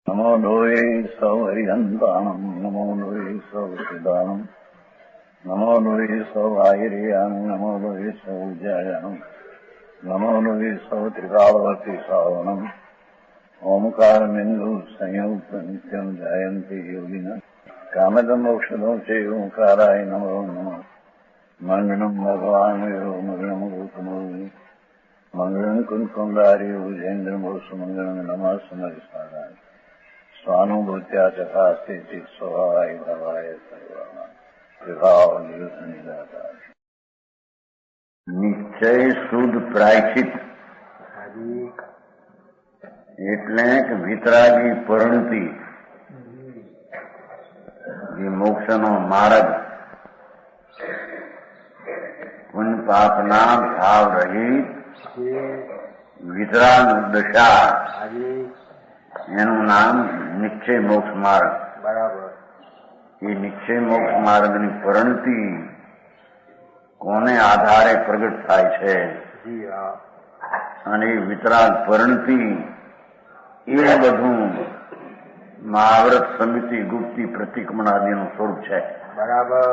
नमो लोये सौहरिहन्ताणम् नमो लोये सौचिदानम् नमो लोये सौभागिर्याम् नमो लोये सौजायानम् नमो लोये सौत्रिकालवती सावनम् ओंकारमिन्दु संयुक्त नित्यम् जयन्ति योगिनः कामदमोक्षदो चैव ओंकाराय नमो नमः मङ्गलम् भगवान् यो मङ्गलम् गौतमोऽपि मङ्गलम् कुन्कुण्डार्यो विजेन्द्रमोसुमङ्गलम् नमः समरिसाराय स्वानुभूत्या चकास्ते स्वभावाय भवाय सर्वाणां विभाव निरुद्ध निराकार નિશ્ચય શુદ્ધ પ્રાયશ્ચિત એટલે કે વિતરાગી પરિણતિ જે મોક્ષનો માર્ગ પુણ્ય પાપના ભાવ રહિત વિતરાગ દશા એનું નામ નિશ્ચય મોક્ષ માર્ગ. બરાબર. એ નિશ્ચય મોક્ષ માર્ગની પરિણતિ કોને આધારે પ્રગટ થાય છે અને એ વિતરાગ પરિણતિ એ બધું મહાવ્રત સમિતિ ગુપ્તિ પ્રતિક્રમણ આદિનું સ્વરૂપ છે. બરાબર.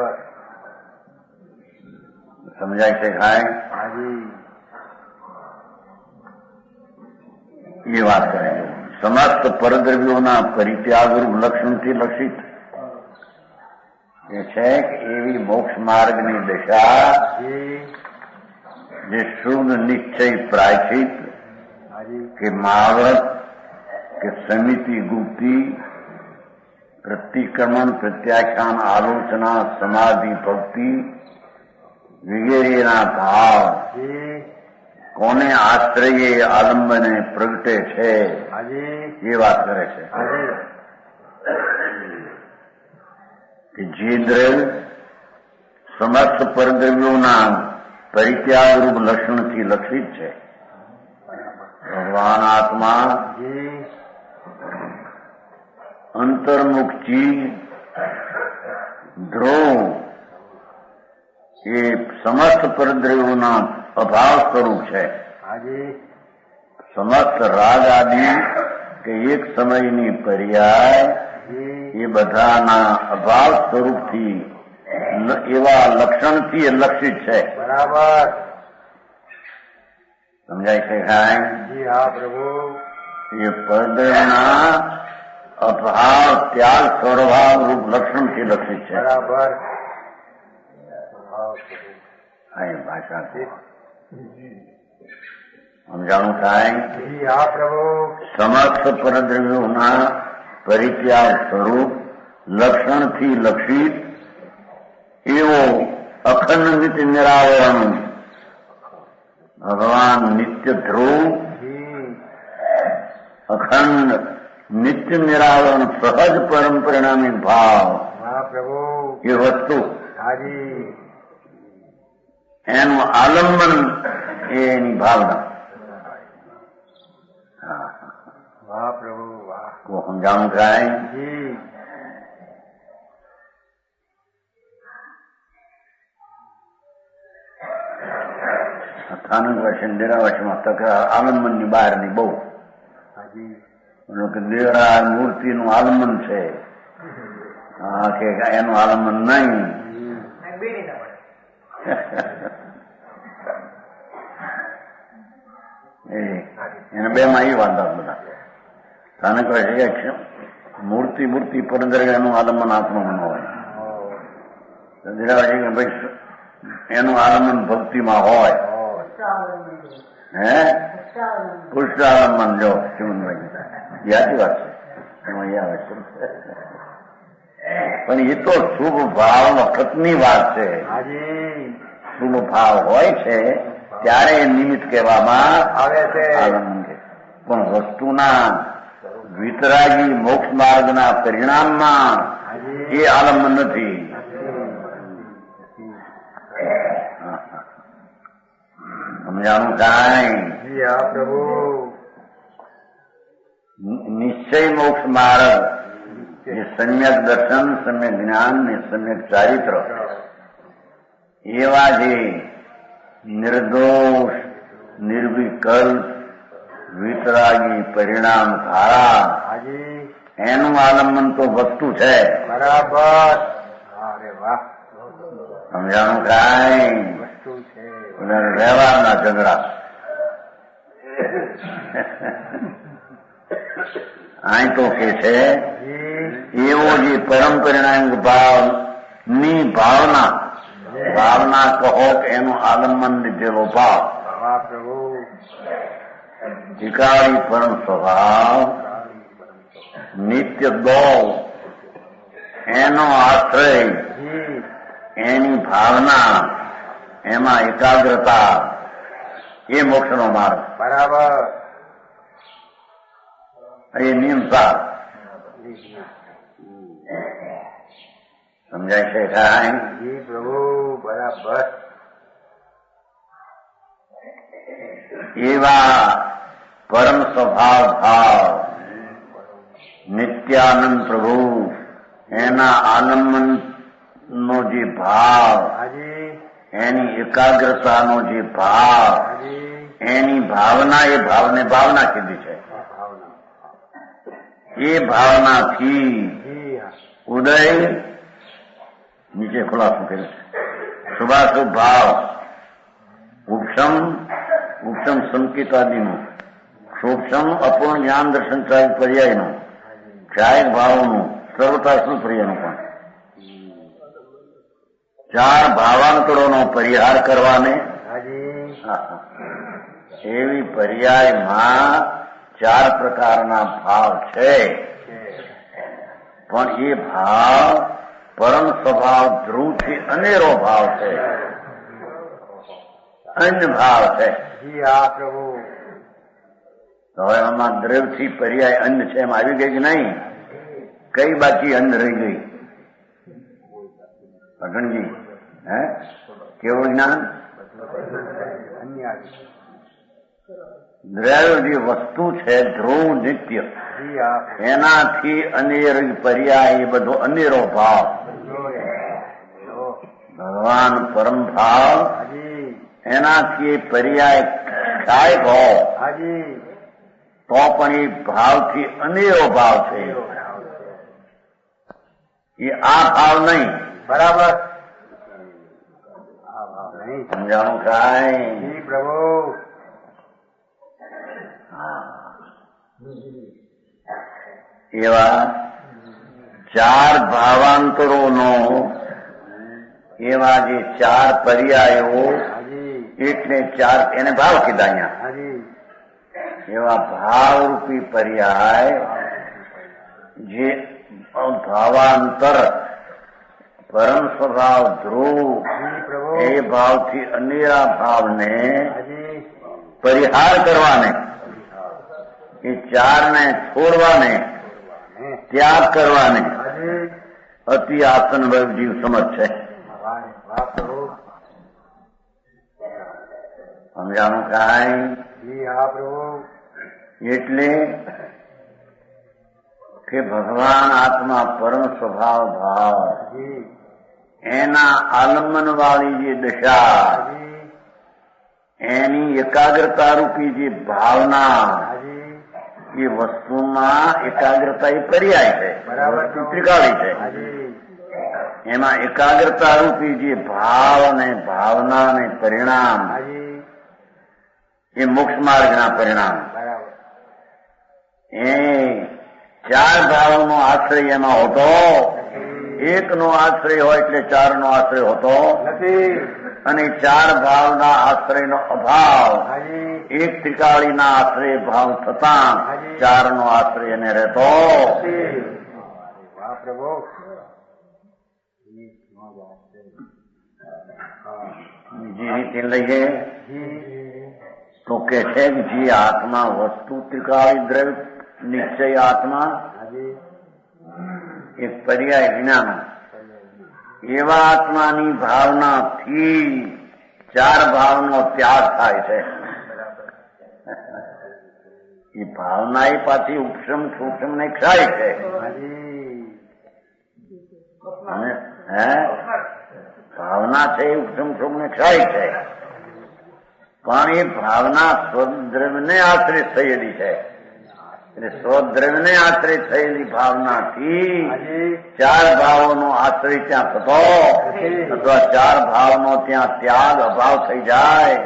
સમજાય છે ખાય એ વાત કરે. સમસ્ત પરદ્રવ્યોના પરિત્યાગરૂપ લક્ષણથી લક્ષિત એ છે કે એવી મોક્ષ માર્ગની દશા જે શુદ્ધ નિશ્ચય પ્રાયશ્ચિત કે મહાવ્રત કે સમિતિ ગુપ્તિ પ્રતિક્રમણ પ્રત્યાખ્યાન આલોચના સમાધિ ભક્તિ વગેરેના ભાવ કોને આશ્રયે આલંબને પ્રગટે છે એ વાત કરે છે કે જે દ્રવ્ય સમસ્ત પરદ્રવ્યોના પરિત્યાગરૂપ લક્ષણથી લક્ષિત છે. ભગવાન આત્મા અંતર્મુખ ચીજ ધ્રુવ એ સમસ્ત પરદ્રવ્યોના અભાવ સ્વરૂપ છે. સમસ્ત રાગ આદિ કે એક સમયની પર્યાય એ બધાના અભાવ સ્વરૂપથી એવા લક્ષણથી એ લક્ષિત છે. બરાબર. સમજાય છે ખાય? હા પ્રભુ. એ પરદ્રવ્યના અભાવ ત્યાગ સ્વભાવ રૂપ લક્ષણથી લક્ષિત છે. બરાબર. હા એ ભાષા સમજાણું થાય? હા પ્રભુ. સમસ્ત પરદ્રવ્યોના પરિત્યાગ સ્વરૂપ લક્ષણથી લક્ષિત એવો અખંડ નિત્ય નિરાવરણ ભગવાન નિત્ય ધ્રુવ અખંડ નિત્ય નિરાવરણ સહજ પરમ પરિણામી ભાવ એ વસ્તુ એનું આલંબન એની ભાવના. વાહ પ્રભુ વાહ. કો સમજાણું થાય? સ્થાનક વર્ષે ડેરાવાસમાં તકરાર આલંબનની બહારની બહુ કે દેવરા મૂર્તિનું આલંબન છે કે એનું આલંબન નહીં. એને બે માં એ વાંધા બધા સ્થાનક વર્ષે મૂર્તિ મૂર્તિ પરદ્રવ્યનું આલંબન આત્મામાં હોય. ભાઈ એનું આલંબન ભક્તિમાં હોય. હે પુષ્ટાલંબન જો ચિમનભાઈ યાદી વાત છે એમાં એ આવે છે. પણ એ તો શુભ ભાવ વખતની વાત છે. શુભ ભાવ હોય છે ત્યારે નિમિત્ત કહેવામાં આવે છે આલંબન છે. પણ વસ્તુના વિતરાગી મોક્ષ માર્ગના પરિણામમાં એ આલંબન નથી. સમજાણું કાંઈ? પ્રભુ. નિશ્ચય મોક્ષ માર્ગ એ સમ્યક દર્શન સમ્યક જ્ઞાન ને સમ્યક ચારિત્ર એવા જે નિર્દોષ નિર્વિકલ્પ વિતરાગી પરિણામ ધારા એનું આલંબન તો વસ્તુ છે. બરાબર. અરે વાહ, સમજાણું કાંઈ? વસ્તુ છે. વ્યવહારના ઝઘડા. અહીં તો કે છે એવો જે પરમ પરિણામિક ભાવ ની ભાવના કહો કે એનું આલંબન લીધેલો ભાવ વાહ પ્રભુ. વિકારી પરમ સ્વભાવ નિત્ય દો એનો આશ્રય એની ભાવના એમાં એકાગ્રતા એ મોક્ષનો માર્ગ. બરાબર. એ નિયમસાર સમજાય છે કાંઈ? જી પ્રભુ. બરાબર. એવા પરમ સ્વભાવ ભાવ નિત્યાનંદ પ્રભુ એના આલંબન નો જે ભાવ, હાજી એની એકાગ્રતાનો જે ભાવ, હાજી. એની ભાવના, એ ભાવને ભાવના કીધી છે. ભાવના. એ ભાવનાથી જી હા. ઉદય નીચે ખુલાસો કર્યો છે. શુભાશુભ ભાવ ઉપશમ સંકેતાદિનું, સૂક્ષ્મ અપૂર્ણ જ્ઞાન દર્શન પર્યાયનું, ક્ષાયક ભાવનું, સર્વતાસ્નું પ્રિયનું પણ ચાર ભાવાંતરોનો પરિહાર કરવાને એવી પર્યાયમાં ચાર પ્રકારના ભાવ છે. પણ એ ભાવ પરમ સ્વભાવ ધ્રુવથી અનેરો ભાવ છે, અન્ય ભાવ છે. જી હા પ્રભુ. તો હવે આમાં દ્રવ્યથી પર્યાય અન્ય છે એમ આવી ગઈ કે નહીં? કઈ બાકી અન્ય રહી ગઈ? અટણજી હે કેવું જ્ઞાન? દ્રવ્ય જે વસ્તુ છે ધ્રુવ નિત્ય, એનાથી અનેર પર્યાય એ બધો અનેરો ભાવ. ભગવાન પરમ ભાવ એનાથી પર્યાય થાય ભાવ તો પણ એ ભાવથી અનેરો ભાવ છે. એ આ ભાવ નહીં. બરાબર. સમજાણું કાંઈ? પ્રભુ. એવા ચાર ભાવાંતરોનો, એવા જે ચાર પર્યાયો, એટલે ચાર એને ભાવ કીધા અહીંયા. એવા ભાવરૂપી પર્યાય જે ભાવાંતર પરમ સ્વભાવ ધ્રુવ એ ભાવથી અનેરા ભાવને પરિહાર કરવાને, એ ચારને છોડવાને, ત્યાગ કરવાને અતિ આસન જીવ સમજ છે. સમજાણું કાંઈ? એટલે કે ભગવાન આત્મા પરમ સ્વભાવ ભાવ એના આલંબન વાળી જે દશા, એની એકાગ્રતા રૂપી જે ભાવના, એ વસ્તુમાં એકાગ્રતા એ પર્યાય છે, વસ્તુ ત્રિકાળી છે. એમાં એકાગ્રતા રૂપી જે ભાવ અને ભાવના અને પરિણામ એ મોક્ષ માર્ગના પરિણામ. એ ચાર ભાવનો આશ્રય એમાં હોતો, એકનો આશ્રય હોય એટલે ચારનો આશ્રય હોતો નથી. અને ચાર ભાવના આશ્રયનો અભાવ, એક ત્રિકાળીના આશ્રય ભાવ થતા ચારનો આશ્રય એને રહેતો. બીજી રીતે લઈએ તો કે છે કે જે આત્મા વસ્તુ ત્રિકાળી દ્રવ્ય નિશ્ચય આત્મા એક પર્યાય જ્ઞાન, એવા આત્માની ભાવનાથી ચાર ભાવનો ત્યાગ થાય છે. એ ભાવના એ પાછી ઉપશમ સૂક્ષ્મ ને ક્ષાય છે. ભાવના છે એ ઉપશમ સૂક્ષ્મ ને ક્ષાય છે, પણ એ ભાવના સ્વદ્રવ્યને આશ્રિત થયેલી છે. એટલે સ્વદ્રવ્યને આશ્રય થયેલી ભાવનાથી ચાર ભાવોનો આશ્રય ત્યાં થતો અથવા ચાર ભાવનો ત્યાં ત્યાગ અભાવ થઈ જાય.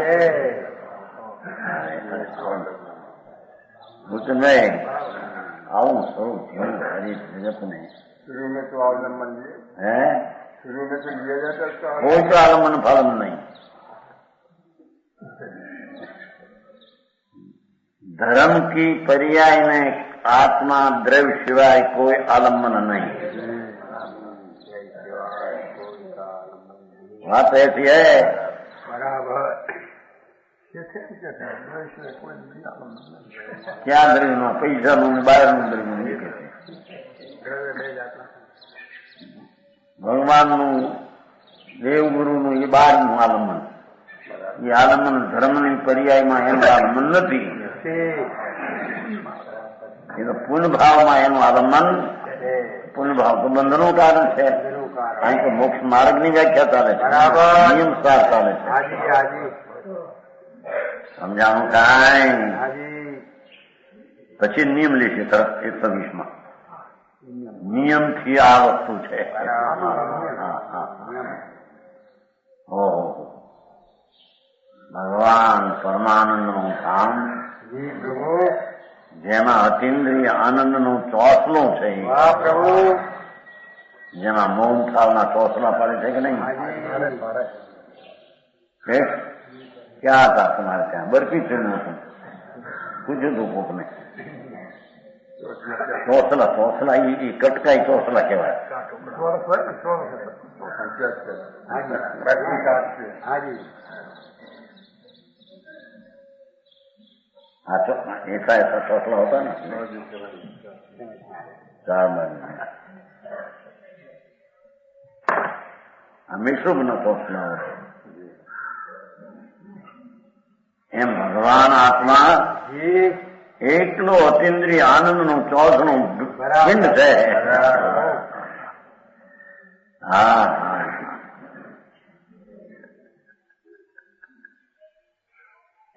ભૂતભાઈ આવું સ્વરૂપ થયું હરી જગતને. शुरू में तो अवलंबन लिए, હે शुरू में तो लिया जाता था. કોઈ તો આલમન ફાલન નહીં. धर्म की पर्याय में आत्मा द्रव्य सिवाय कोई आलम्बन नहीं. बात ऐसी है. बराबर. क्या द्रव्य नो पैसा नो बाहर नो द्रव्य नहीं कहते. भगवान नु देव गुरु नु ये बाहर नु आलम्बन. ये आलम्बन धर्म ની पर्याय માં એનું આલમ્બન નથી. એ તો પૂર્ણ ભાવમાં એનું આલંબન. પૂર્ણ ભાવ તો બંધનનું કારણ છે. અહીં તો મોક્ષ માર્ગની વ્યાખ્યા ચાલે છે, નિયમ સાર ચાલે છે. સમજાણું કાંઈ પછી નિયમ લેશે તરફ 120માં. નિયમથી આ વસ્તુ છે. ઓહો ભગવાન પરમાનંદનું ધામ જેમાં અતિન્દ્રિય આનંદનું ચોસલું છે, જેમાં મૌન થાવના ચોસલા પડે છે કે નહીં? ક્યાં હતા તમારે ત્યાં? બરફી થયું હતું. પૂછ્યું હતું કોકને. ચોસલા ચોસલા એ કટકાઈ ચોસલા કહેવાય. हाँ तो ऐसा ऐसा चौसला होता ना 4 महीने हमें शुभ न चौसला होता. एम भगवान आत्मा एकलो अतीन्द्रिय आनंद નું ચોસલું પિંડ છે. હા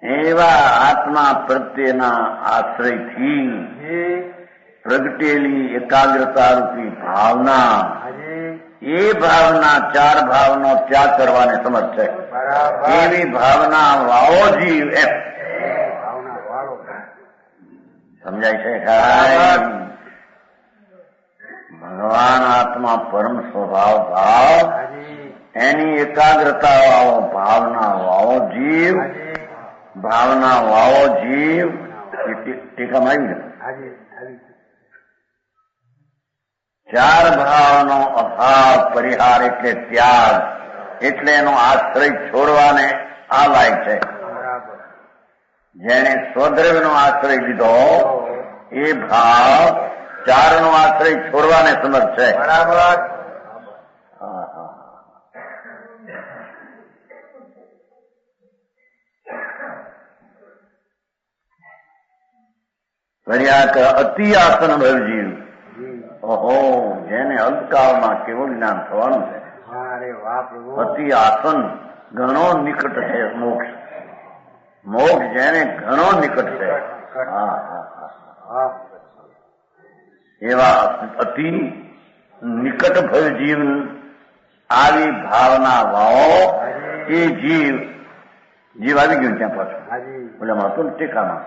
એવા આત્મા પ્રત્યેના આશ્રયથી પ્રગટેલી એકાગ્રતા રૂપી ભાવના, એ ભાવના ચાર ભાવનો ત્યાગ કરવાને સમર્થ છે. એવી ભાવના વાવો જીવ. એમ સમજાય છે? ભગવાન આત્મા પરમ સ્વભાવ ભાવ, એની એકાગ્રતા વાવો ભાવના વાવો જીવ. ભાવના વાવો જીવ. ટીકામાં આવી ને ચાર ભાવનો અભાવ પરિહાર એટલે ત્યાગ. એટલે એનો આશ્રય છોડવાને આ લાયક છે. જેને સ્વદ્રવ્યનો આશ્રય લીધો એ ભાવ ચારનો આશ્રય છોડવાને સમર્થ છે. બરાબર. અતિ આસન ભવજીવ. ઓહો જેને અલ્પકાળમાં કેવું જ્ઞાન થવાનું છે. અતિ આસન ઘણો નિકટ છે મોક્ષ. મોક્ષ જેને ઘણો નિકટ છે. એવા અતિ નિકટ ભવજીવ આવી ભાવના વાવો. એ જીવ જીવ આવી ગયું ત્યાં પાછું. ઓલામાં હતું ને ટેકામાં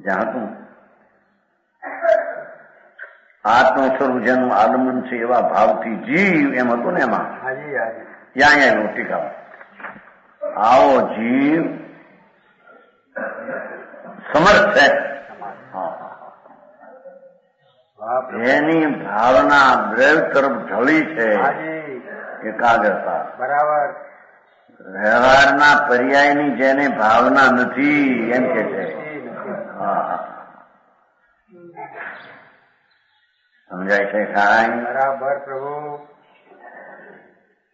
જ્યાં હતું આત્મ સ્વરૂપ જેનું આલંબન છે એવા ભાવથી જીવ એમ હતું ને એમાં ત્યાં આવ્યું ટીકામાં. આવો જીવ સમર્થ છે. એની ભાવના દ્રવ્ય તરફ ઢળી છે. એકાગ્રતા બરાબર. વ્યવહારના પર્યાયની જેને ભાવના નથી એમ કે છે. સમજાય છે કાંઈ? બરાબર પ્રભુ.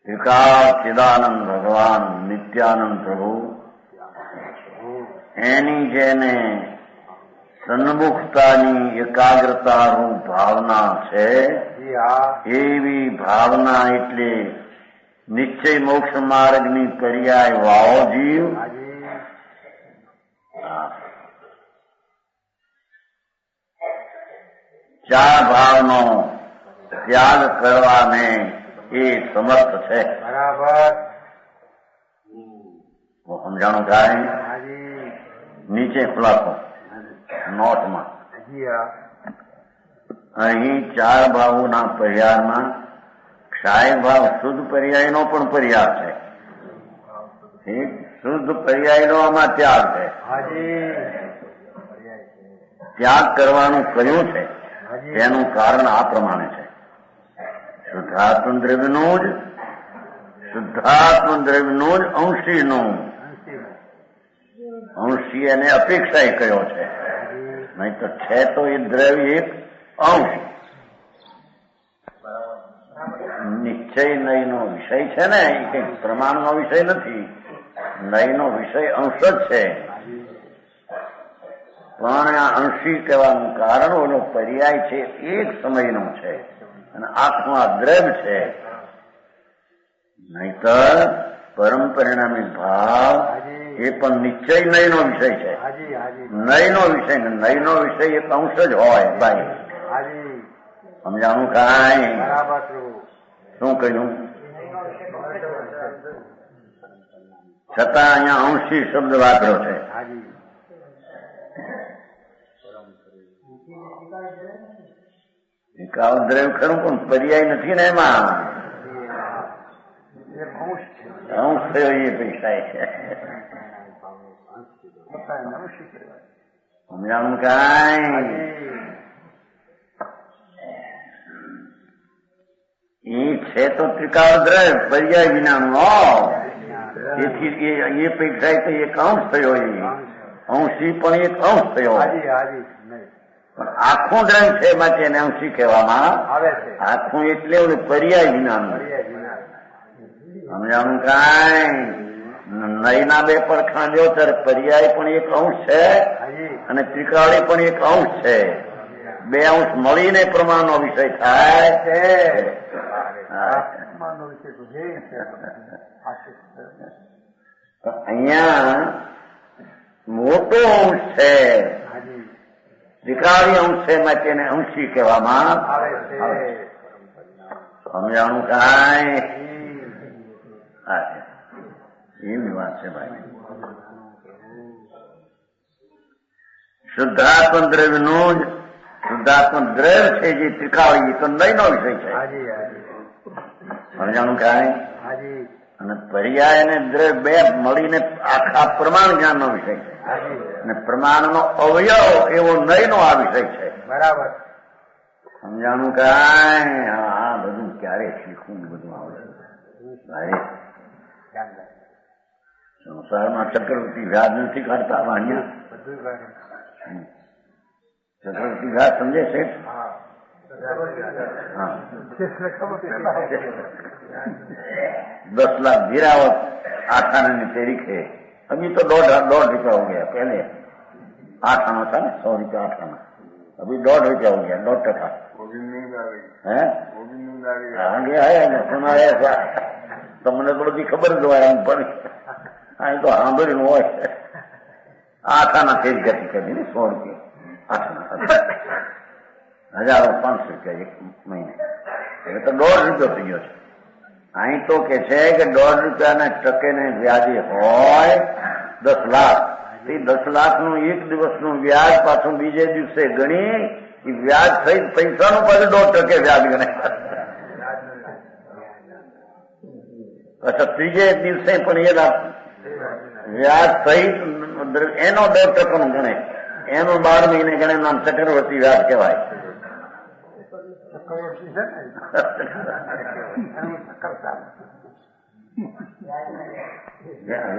વિકાસ ચિદાનંદ ભગવાન નિત્યાનંદ પ્રભુ એની જેને સન્મુખતાની એકાગ્રતારૂપ ભાવના છે, એવી ભાવના એટલે નિશ્ચય મોક્ષ માર્ગની પર્યાય વાવો જીવ. ચાર ભાવનો ત્યાગ કરવાને એ સમર્થ છે. બરાબર. સમજાણું થાય? નીચે ખુલાસો નોટમાં અહીં ચાર ભાવોના પર્યાયમાં ક્ષાય ભાવ શુદ્ધ પર્યાયનો પણ પર્યાય છે. ઠીક, શુદ્ધ પર્યાયનો આમાં ત્યાગ છે. ત્યાગ કરવાનું કહ્યું છે તેનું કારણ આ પ્રમાણે છે. શુદ્ધાત્મ દ્રવ્યનું જ અંશીનું અંશી એને અપેક્ષા કયો છે. નહીં તો છે તો એ દ્રવ્ય એક અંશ. નિશ્ચય નયનો વિષય છે ને, એ કઈ પ્રમાણનો વિષય નથી. નયનો વિષય અંશ જ છે. પણ આ અંશી કહેવાનું કારણ ઓનો પર્યાય છે એક સમયનો છે અને આખું આ દ્રવ્ય છે. નહીતર પરમ પરિણામી ભાવ એ પણ નિશ્ચય નયનો વિષય છે. નયનો વિષય ને નયનો વિષય એક અંશ જ હોય ભાઈ. સમજાણું કાંઈ? શું કહ્યું? છતાં અહીંયા અંશી શબ્દ વાપર્યો છે. એકાવન દ્રવ્ય ખરું પણ પર્યાય નથી ને એમાં. અંશ થયો એ પૈસા છે. સમજાણું કાંઈ? એ છે તો ત્રિકાળ દ્રવ્ય પર્યાય વિનાનું. તેથી એ પૈસા તો એક અંશ થયો. એ અંશી પણ એક અંશ થયો. પણ આખું દ્રવ્ય છે માટે એને અંશી કહેવામાં આવે છે. આખું એટલે પર્યાય વિનાનું. સમજાણું કાંઈ? નયના બે પડખાં જો ત્યારે પર્યાય પણ એક અંશ છે અને ત્રિકાળી પણ એક અંશ છે. બે અંશ મળીને પ્રમાણનો વિષય થાય છે. અહીંયા મોટો અંશ છે, ત્રિકાળી અંશ છે માટે એને અંશી કહેવામાં આવે છે. સમજાણું કાંઈ? એવી વાત છે ભાઈ. શુદ્ધાત્મ દ્રવ્યનું શુદ્ધાત્મ દ્રવ્ય છે જે ત્રિકાળી તો નયનો વિષય છે. સમજાણું કાંઈ? અને પર્યાય અને દ્રવ્ય બે મળીને આખા પ્રમાણ જ્ઞાનનો વિષય છે અને પ્રમાણનો અવયવ એવો નયનો આ વિષય છે. બરાબર. સમજાણું કાંઈ? આ બધું ક્યારે શીખવું? બધું આવડે ભાઈ. સંસારમાં ચક્રવર્તી વ્યાજ નથી કાઢતા વાણિયા. ચક્રવર્તી વ્યાજ સમજે છે? હા. 10 लाख गिरावट 8 आना की तारीखे. अभी तो 1.5 रुपया हो गया. पहले 8 आना था ना, 100 रुपया 8 आना. अभी 1.5 रुपया हो गया, 1.5%. है सुना ऐसा તમને તો બધી ખબર જ હોય. એમ પણ અહીં તો સાંભળ્યું હોય. 8 આના તેજ ગતિ કરી ને 100 રૂપિયા 8 આના 1500 રૂપિયા એક મહિને. એટલે તો 1.5 રૂપિયો થઈ ગયો છે. અહીં તો કે છે કે 1.5 રૂપિયાના ટકે ને વ્યાજે હોય 10 લાખ. એ 10 લાખનું એક દિવસનું વ્યાજ પાછું બીજે દિવસે ગણી એ વ્યાજ સહિત પૈસાનું પાછું 1.5% વ્યાજ ગણે. અચ્છા, ત્રીજે દિવસે પણ એ વ્યાજ સહિત એનો 10% ગણે. એનું 12 મહિને ગણે. નામ ચક્રવર્તી વ્યાજ કહેવાય.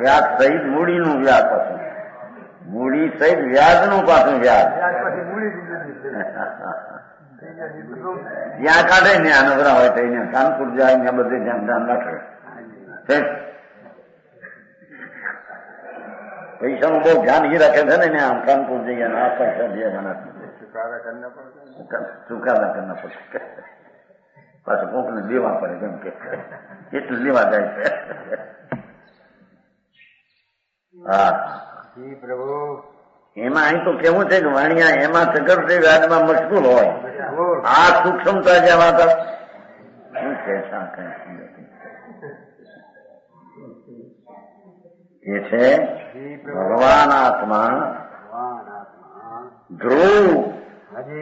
વ્યાજ સહિત મૂડીનું વ્યાજ પાછું. મૂડી સહિત વ્યાજનું પાછું વ્યાજ. જ્યાં કાઢે ને આ નવરા હોય તો એને કાનપુર જાય ને બધે ધ્યાન રાખે. પૈસાનું બહુ ધ્યાન એ રાખે છે ને આમ કાનપુર જઈએ ને આ પૈસા દે ચુકાદા કરના પડે. પાછું કોકને દેવા પડે કેમ કે એટલું લેવા જાય છે. હા પ્રભુ. એમાં અહીં તો કેવું છે કે વાણિયા એમાં ચક્રવર્તી વ્યાજમાં મશગુલ હોય, આ સૂક્ષ્મતા જે વાત શું છે એ છે ભગવાન આત્મા ધ્રુવ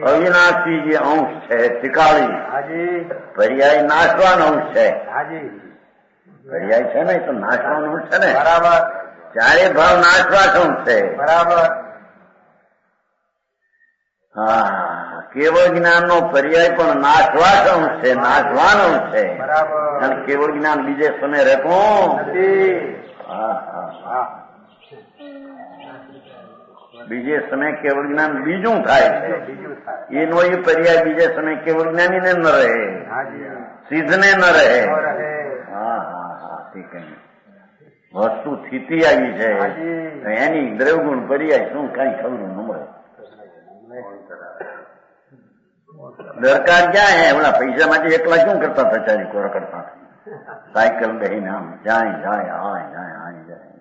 અવિનાશી જે અંશ છે ત્રિકાળી, પર્યાય નાશવાનો અંશ છે. પર્યાય છે ને એ તો નાશવાનો અંશ છે ને, બરાબર. ચારે ભાવ નાશવાસ અંશ છે. બરાબર. હા, કેવળ જ્ઞાન નો પર્યાય પણ નાશવાસ અંશ છે, નાશવાન અંશ છે. બરાબર. અને કેવળ જ્ઞાન બીજે સમય રહેતું નથી. હા હા હા, બીજે સમય કેવળ જ્ઞાન બીજું થાય છે. બીજું થાય. એનો એ પર્યાય બીજે સમય કેવળ જ્ઞાની ને ન રહે, હાજી. સિદ્ધને ન રહે. નો રહે. હા હા હા, ઠીક છે. વસ્તુ સ્થિતિ આવી છે, હાજી. તો એની દ્રવગુણ પર્યાય શું કઈ ખબર ન મળે. દરકાર ક્યાં હે? ઓલા પૈસા માટે એકલા શું કરતા હતા? ચારી કોરા કરતા સાયકલ બેહીને આમ જાય જાય આય જાય આય જાય.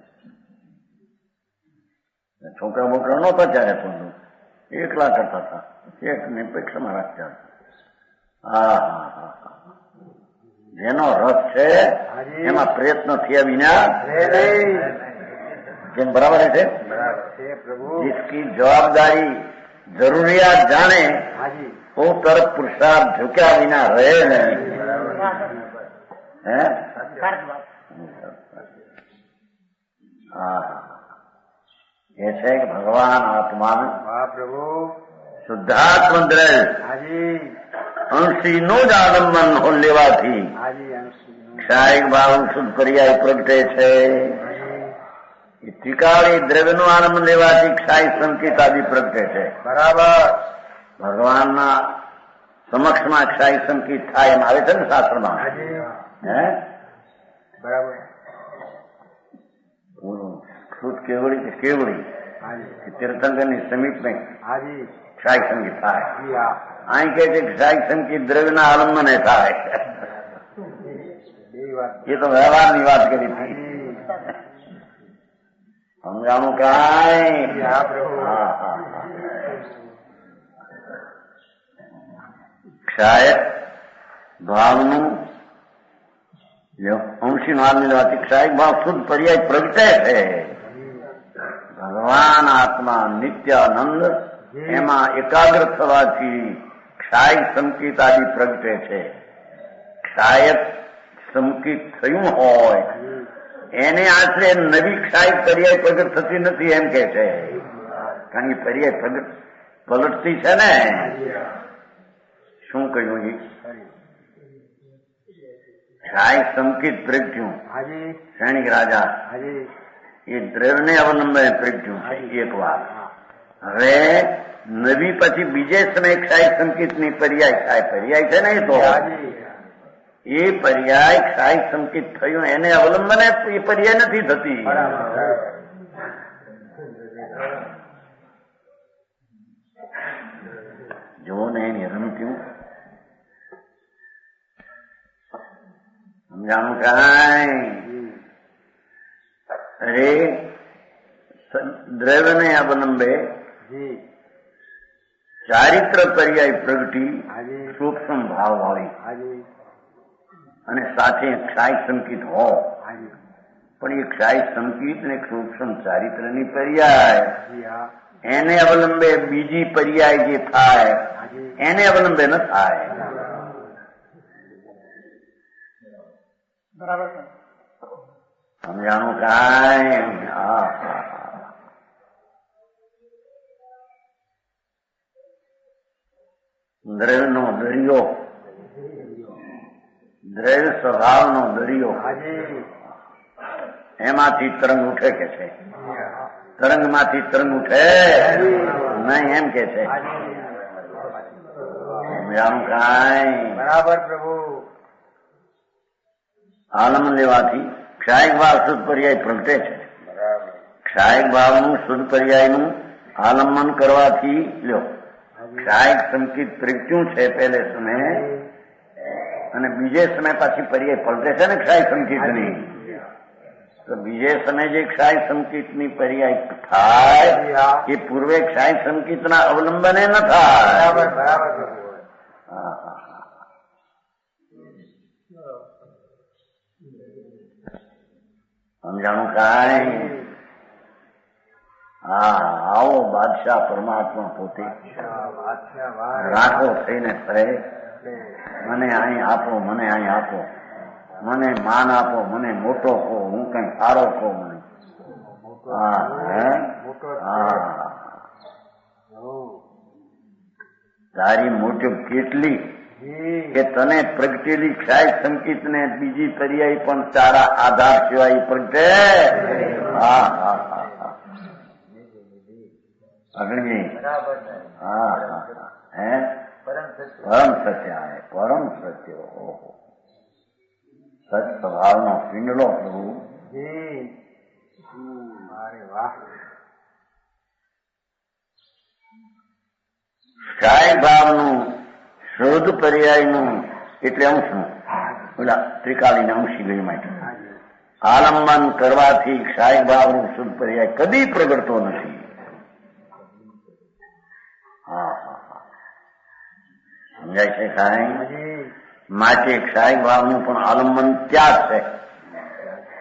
છોકરા બોકરા નહોતા ત્યારે પણ એકલા કરતા હતા, એક નિરપેક્ષમાં રાખતા હતા. હા હા હા હા, જેનો રસ છે એમાં પ્રયત્ન થયા વિના જેમ બરાબર છે. जिसकी जवाबदारी जरूरियात जाने वो तरफ पुरुषार्थ झुक्या विना रहे नहीं. ये છે કે ભગવાન આત્મા પ્રભુ શુદ્ધાત્મ દ્રઢ અંશી નું જ આલંબન લેવાથી ક્ષાયિક ભાવ શુદ્ધ પર્યાય પ્રગટે છે. ત્રિકાળી દ્રવ્યનું આનંદ લેવાથી ક્ષાય સંકેત આદિ પ્રગટે છે. બરાબર. ભગવાનના સમક્ષમાં ક્ષાય સંકેત થાય એમ આવે છે ને શાસ્ત્રમાં. હે બરાબર. શુદ્ધ કેવડી કે કેવડી તીર્થંકરની સમીપ નહીં ક્ષાય સંકેત થાય. અહીં કે છે ક્ષાય સંકેત દ્રવ્યના આલંબને થાય. એ તો વ્યવહારની વાત કરી હતી. સમજાણું કાંઈ? ક્ષાયક ભાવનું અંશી નો લેવાથી ક્ષાયક ભાવ શુદ્ધ પર્યાય પ્રગટે છે. ભગવાન આત્મા નિત્યાનંદ એમાં એકાગ્ર થવાથી ક્ષાય સંકેત આદિ પ્રગટે છે. ક્ષાયક સંકેત થયું હોય એને આશરે નવી ક્ષાય પર્યાય પ્રગટ થતી નથી એમ કે છે. કારણ કે પર્યાય પ્રગટ પલટતી છે ને. શું કહ્યું? ક્ષાય સંકેત પ્રગટ્યું સૈનિક રાજા એ દ્રવ્યને અવલંબે પ્રગટ્યું છે એક વાર. હવે નવી પછી બીજે સમય ક્ષાય સંકેતની પર્યાય થાય. પર્યાય છે ને એ તો એ પર્યાય ક્ષાય સંકેત થયું એને અવલંબને એ પર્યાય નથી થતી. જો ને એની રમત્યું સમજાણું કાંઈ? અરે દ્રવ્યને અવલંબે ચારિત્ર પર્યાય પ્રગટી સૂક્ષ્મ ભાવ વાળી અને સાથે ક્ષાય સંકેત હો. પણ એ ક્ષાય સંકેત ને સૂક્ષ્મ ચારિત્રની પર્યાય એને અવલંબે બીજી પર્યાય જે થાય એને અવલંબે ન થાય. બરાબર. સમજાણું કાંઈ? દ્રવ્યનો દરિયો, દ્રવ્ય સ્વભાવનો દરિયો, એમાંથી તરંગ ઉઠે કે છે. તરંગમાંથી તરંગ ઉઠે નહીં એમ કે છે. સમજાણું કાંઈ? બરાબર પ્રભુ. આલમ લેવાથી ક્ષાયિક ભાવ શુદ્ધ પર્યાય પ્રગટે છે. ક્ષાયિક ભાવનું શુદ્ધ પર્યાયનું આલંબન કરવાથી લ્યો ક્ષાયિક સંકેત પ્રગટ્યું છે પહેલે સમય અને બીજે સમય પાછી પર્યાય પલટે છે ને ક્ષાય સંકેતની. તો બીજે સમય જે ક્ષાય સંકિતની પર્યાય થાય એ પૂર્વે ક્ષાય સંકિતના અવલંબને ન થાય. બરાબર બરાબર પ્રભુ. સમજાણું કાંઈ? હા, આવો બાદશાહ પરમાત્મા પોતે રાખો થઈને ફરે. મને અહીં આપો, મને અહીં આપો, મને માન આપો, મને મોટો કહો, હું કઈ સારો કહો મને. હા હા, તારી મોટી કેટલી કે તને પ્રગટેલી ક્ષાય સંકિત ને બીજી પર્યાય પણ તારા આધાર સિવાય પ્રગટે. હા હા હા હા, અગ્નિ. હા હા હા, હે પરમ સત્ય હે, પરમ સત્ય. ઓહો, સત સ્વભાવનો પિંડલો પ્રભુ. ક્ષાય ભાવનું શુદ્ધ પર્યાયનું એટલે અંશનું, પેલા ત્રિકાલીને અંશી ગઈ માટે આલંબન કરવાથી ક્ષાય ભાવનું શુદ્ધ પર્યાય કદી પ્રગટતો નથી. હા હા હા, સમજાય છે કાંઈ? માટે ક્ષાય ભાવનું પણ આલંબન ત્યાગ છે.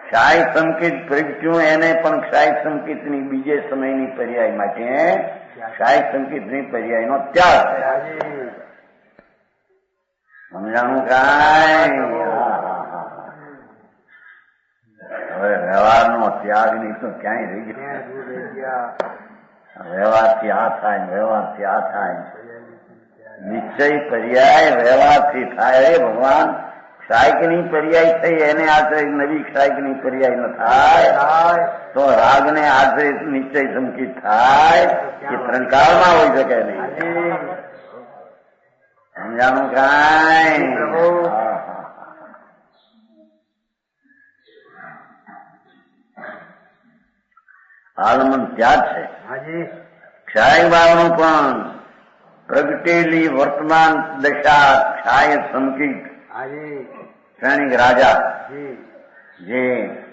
ક્ષાય સંકેત પ્રગટ્યું એને પણ ક્ષાય સંકેતની બીજે સમયની પર્યાય માટે ક્ષાય સંકેતની પર્યાયનો ત્યાગ છે. સમજાણું કાંઈ? હવે વ્યવહારનો ત્યાગ ની તો ક્યાંય રહી ગયો. વ્યવહારથી આ થાય, વ્યવહારથી આ થાય. નિશ્ચય પર્યાય વ્યવહારથી થાય. અરે ભગવાન, ક્ષાયકની પર્યાય થઈ એને આશ્રય નવી ક્ષાયકની પર્યાય ન થાય તો રાગને આશ્રય નિશ્ચય સંકિત થાય એ ત્રણ કાળમાં હોઈ શકે નહીં. સમજાણું કાંઈ? આલમન ત્યાગ છે. ક્ષાય ભાવનું પણ પ્રગટેલી વર્તમાન દશા ક્ષાય સંકિત શ્રેણીક રાજા જે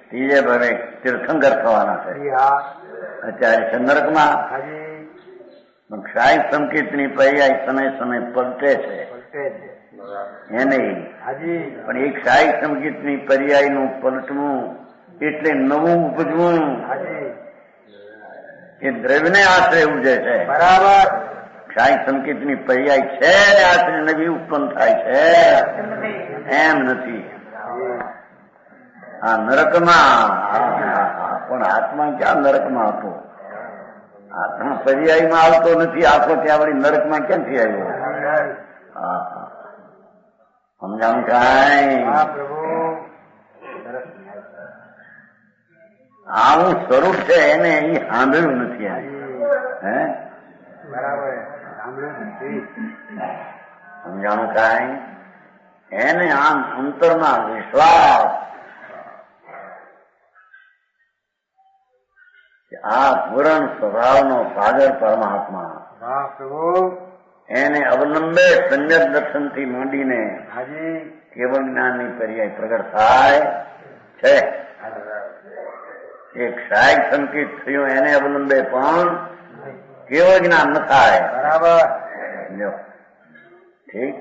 ત્રીજે ભવે તીર્થંકર થવાના છે અત્યારે છે નરકમાં. ક્ષાય સંકેતની પર્યાય સમય સમય પલટે છે એને પણ એ ક્ષાય સંકેતની પર્યાયનું પલટવું એટલે નવું ઉપજવું એ દ્રવ્યને આશ્રય ઉપજે છે. બરાબર. ક્ષાય સંકેતની પર્યાય છે આશ્રય નવી ઉત્પન્ન થાય છે એમ નથી. આ નરકમાં પણ આત્મા ક્યાં નરકમાં હતો? આત્મા પર્યાયમાં આવતો નથી. આખો ત્યાં વળી નરકમાં ક્યાંથી આવ્યો? હા હા, સમજાણું કાંઈ? આવું સ્વરૂપ છે એને અહીં સાંભળ્યું નથી. હે બરાબર, સમજાણું કાંઈ? એને આમ અંતરમાં વિશ્વાસ આ પૂરણ સ્વભાવનો સાગર પરમાત્મા એને અવલંબે સંયત દર્શનથી માંડીને કેવળ જ્ઞાનની પર્યાય પ્રગટ થાય છે. એક ક્ષાય સંકેત થયું એને અવલંબે પણ કેવળ જ્ઞાન ન થાય. બરાબર. ઠીક.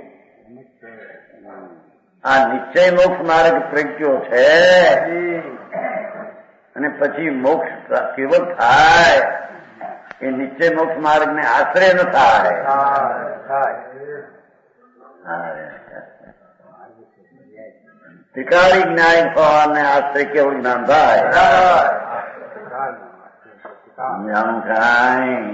આ નિશ્ચય મોક્ષ માર્ગ પ્રગટ્યો છે અને પછી મોક્ષ કેવળ થાય એ નિશ્ચય મોક્ષ માર્ગ ને આશ્રય ન થાય. ત્રિકાળી જ્ઞાન થવાને આશ્રય કેવળ જ્ઞાન થાય. જાણું કાંઈ?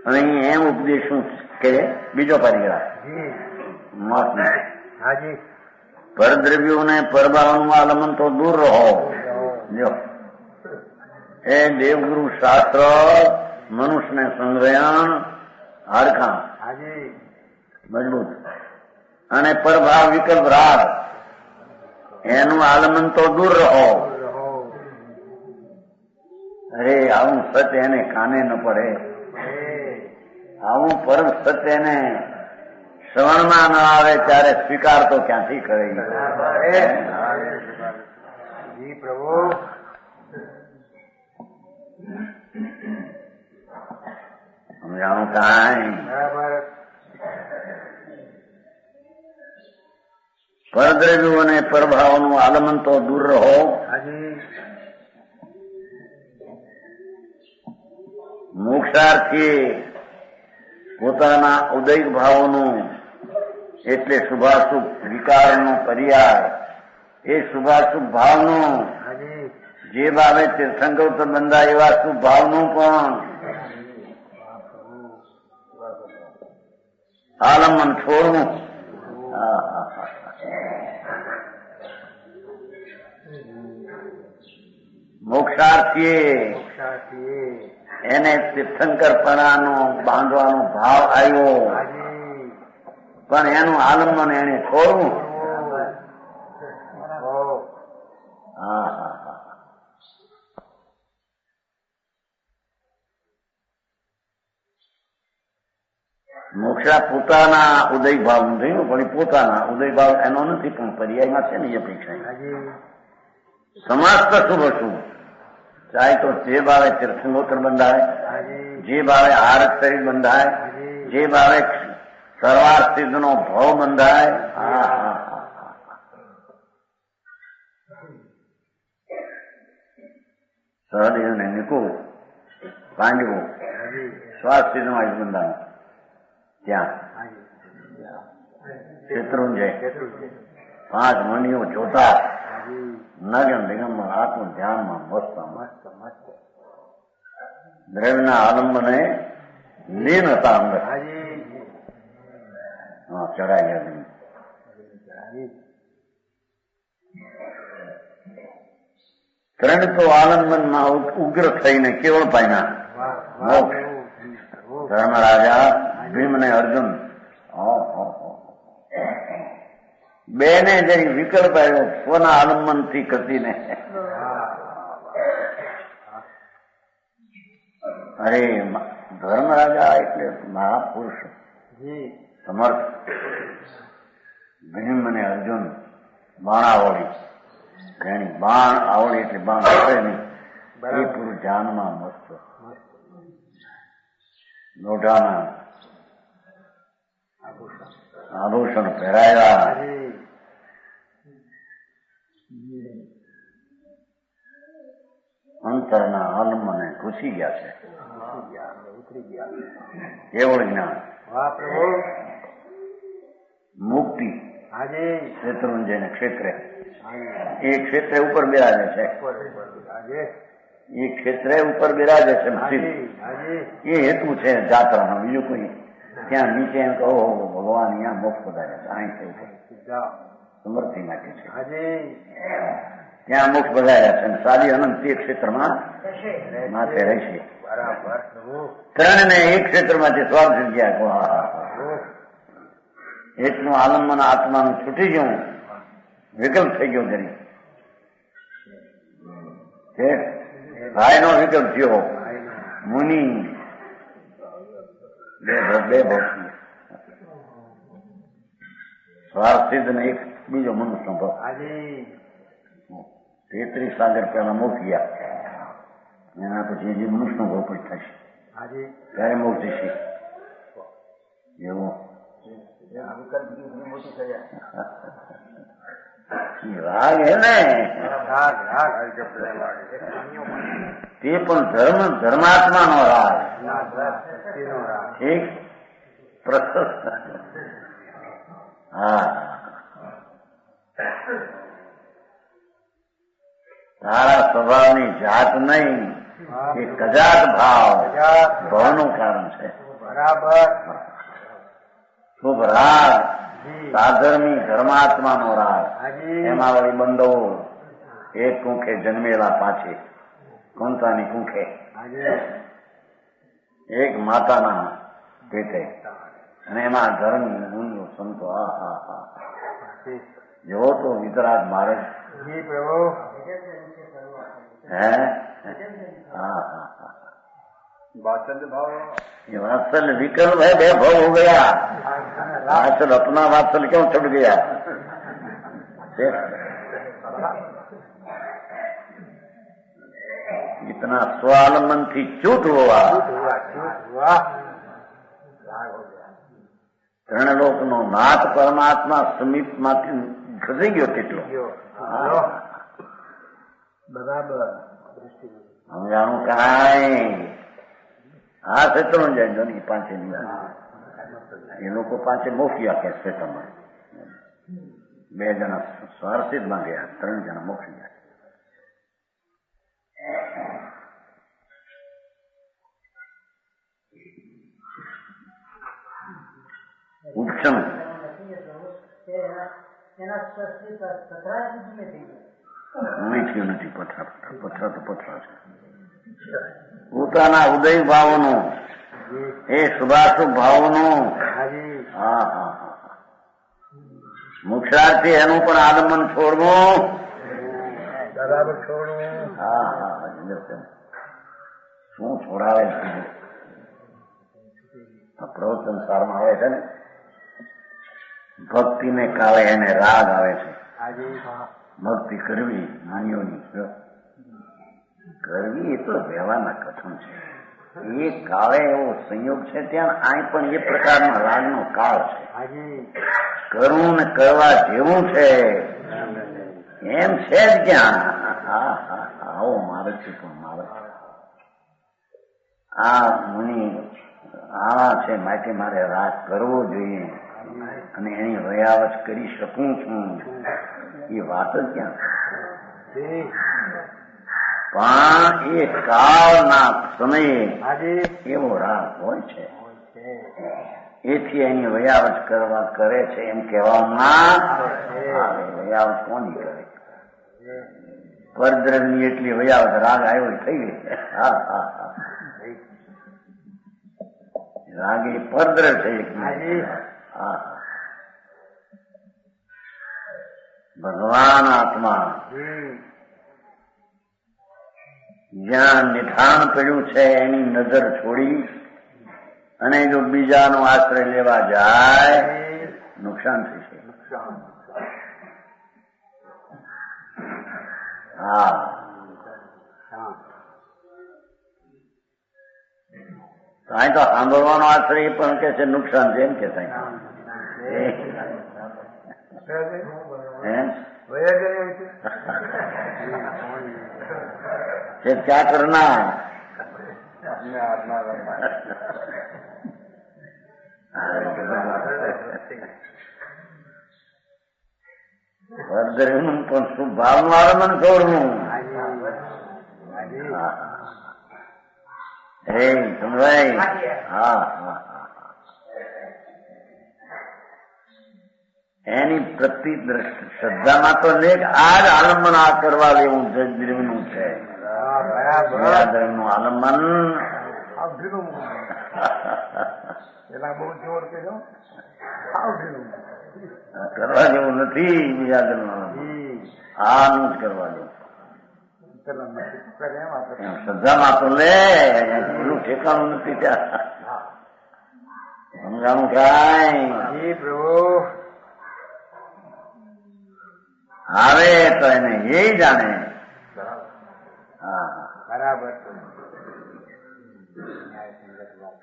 અહીં એમ ઉપદેશું કે બીજો પરિગ્રહ મત પરદ્રવ્યોને પરભાવનું આલમન તો દૂર રહો. જો એ દેવગુરુ શાસ્ત્ર મનુષ્યને સંગ્રહણ હાડકાં મજબૂત અને પરભાવ વિકલ્પ રાગ એનું આલમન તો દૂર રહો. અરે આવું સત્ય એને કાને ન પડે. આવું પરમ સત્ય એને શ્રવણમાં ન આવે ત્યારે સ્વીકાર તો ક્યાંથી કરે? જી પ્રભુ. સમજાણું કાંઈ? બરાબર. પરદ્રવ્યો અને પરભાવનું આલમન તો દૂર રહો. હાજી. મોક્ષાર્થી પોતાના ઉદય ભાવોનું એટલે શુભાશુભ વિકારનો પર્યાય એ શુભાશુભ ભાવનું હાજી. જે ભાવે તીર્થંકર બંધાય એવા શુભ ભાવનું પણ આલમન છોડવું. મોક્ષાર્થીએ એને તીર્થંકરપણાનો બાંધવાનો ભાવ આવ્યો, પણ એનું આલંબન એને છોડવું. મોક્ષા પોતાના ઉદય ભાવ નું થયું, પણ પોતાના ઉદય ભાવ એનો નથી, પણ પર્યાયમાં છે ને એ અપેક્ષા. સમસ્ત શુભ શુભ ચાહે તો જે ભાવે તીર્થંકર બંધાય, જે ભાવે આરત શરીર બંધાય, જે ભાવે સર્વાર્થિત નો ભાવ બંધાય. સહદેવ ને નિકુળ પાંડવો સ્વાસ્થિત નો આયુષ બંધાય ત્યાં શત્રુંજય 5 મણીઓ જોતા નગન દિગંબર આત્મ ધ્યાનમાં મસ્ત મસ્ત મસ્ત દ્રવ્યના આલંબને લીન હતા અંદર. ચડાઈ ગયા. ત્રણ તો આલંબનમાં ઉગ્ર થઈને કેવળ પામ્યા મોક્ષ. ધર્મરાજા ભીમ ને અર્જુન બેને જઈ વિકલ્પ આવ્યો સ્વના આલંબન થી કસીને. અરે ધર્મરાજા એટલે મહાપુરુષ સમર્થ. ભીમ અને અર્જુન બાણાવળી ઘણી બાણ આવડી એટલે બાણ કરે નહીં એ પુરુષ જાનમાં મસ્ત લોઢાના આભૂષણ પહેરાયા. અંતરના આલમને ઘૂસી ગયા છે. કેવળ જ્ઞાન મુક્તિ શત્રુંજય ને ક્ષેત્રે એ ક્ષેત્રે ઉપર બિરાજે છે. એ ક્ષેત્રે ઉપર બિરાજે છે. એ હેતુ છે જાત્રાનો, બીજું કોઈ ત્યાં નીચે એમ કહો ભગવાન અહીંયા મોક્ષ બધાય અહીં છે ઉપર સમર્થિ માટે છે. ત્યાં મોક્ષ બધાયા છે. સાદી અનંત તે ક્ષેત્રમાં માથે રહેશે. ત્રણ ને એક ક્ષેત્રમાંથી સ્વાર્થ ગયા. એકનું આલંબન આત્માનું છૂટી ગયું, વિકલ્પ થઈ ગયો. ગરી ભાઈનો વિકલ્પ થયો. મુનિ બે ભક્તિ સ્વાર્થિત ને એક બીજો મનુષ્ય ભક્ત. 33 સાગર પહેલા મોક્ષ ગયા. એના પછી જે મનુષ્યનો ભોગ જ થશે ત્યારે મોક્ષ જશે. એવું રાગ હે ને તે પણ ધર્માત્માનો રાગ. ઠીક પ્રશસ્ત. હા તારા સ્વભાવની જાત નહીં, એ કજાત ભાવ ભાવનું કારણ છે. બરાબર. શુભ રાગ સાધર્મી ધર્માત્માનો રાગ. એમાં વળી બંધો એક કુંખે જન્મેલા પાછી કુંતાની કુંખે, એક માતાના પેટે, અને એમાં ધર્મી મુનિઓ સંતો. જેવો તો વિતરાગ મારે હે. वात्सल्य भाव, ये वात्सल्य विकल्प है, वैभव हो गया। वात्सल अपना वात्सल क्यों छुट गया? इतना स्वालमन थी चूत हुआ, ત્રણલોક નો નાથ પરમાત્મા સમીપમાંથી ખસી ગયો કેટલો. બરાબર સમજાણું કાંઈ આ ક્ષેત્રો જાય જો ને પાંચે એ લોકો પાંચે મોફિયા કે ક્ષેત્રમાં 2 જણા સ્વાર્થિતમાં ગયા, 3 જણા મોક્ષી ગયા. ઉપશમ થયું નથી. પથરા તો પથરા છે. પોતાના ઉદય ભાવનું, એ શુભાશુભ ભાવનું, હા હા હા, મોક્ષાર્થી એનું પણ આલંબન છોડવું. બરાબર છોડવું. હા હા, શું છોડાવે છે? પ્રવચન સારમાં આવે છે ને, ભક્તિને કાળે એને રાગ આવે છે. ભક્તિ કરવી નાનીઓની કરવી એ તો વ્યવહારના કથન છે. એ કાળે એવો સંયોગ છે, ત્યાં અહીં પણ એ પ્રકારનો રાગનો કાળ છે. કરવું ને કરવા જેવું છે એમ છે જ ક્યાં? હા હા, આવો મારે છે પણ મારે આ મુનિ આવા છે માટે મારે રાગ કરવો જોઈએ અને એની વયાવત કરી શકું છું. એ વાત જ ક્યાં છે? પણ એ કાળના સમયે એવો રાગ હોય છે, એથી એની વયાવત કરવા કરે છે એમ કહેવામાં આવે. વયાવત કોની કરે? પરદ્રવ્યની એટલી વયાવત રાગ આવ્યો થઈ ગઈ. હા હા હા, રાગ એ પરદ્રવ છે. હા, ભગવાન આત્મા જ્યાં નિધાન પડ્યું છે એની નજર છોડી અને જો બીજાનો આશ્રય લેવા જાય નુકસાન થશે. હા, અહીં તો સાંભળવાનો આશ્રય પણ કે છે નુકસાન છે એમ કે क्या करना? વર્ધનું પણ શુભ ભાવનું આલંબન છોડવું. હે સમજાય? હા હા, એની પ્રતિ શ્રદ્ધામાં તો લેખ આ જ આલંબન આ કરવા લેવું જજનું છે. નું આલંબન કરવા જેવું નથી. બીજા આનું જ કરવા જેવું. શ્રદ્ધામાં તો લે, એનું ઠેકાણું નથી ત્યાં. સમજાણું કાંઈ? આવે તો એને એ જાણે. હા બરાબર.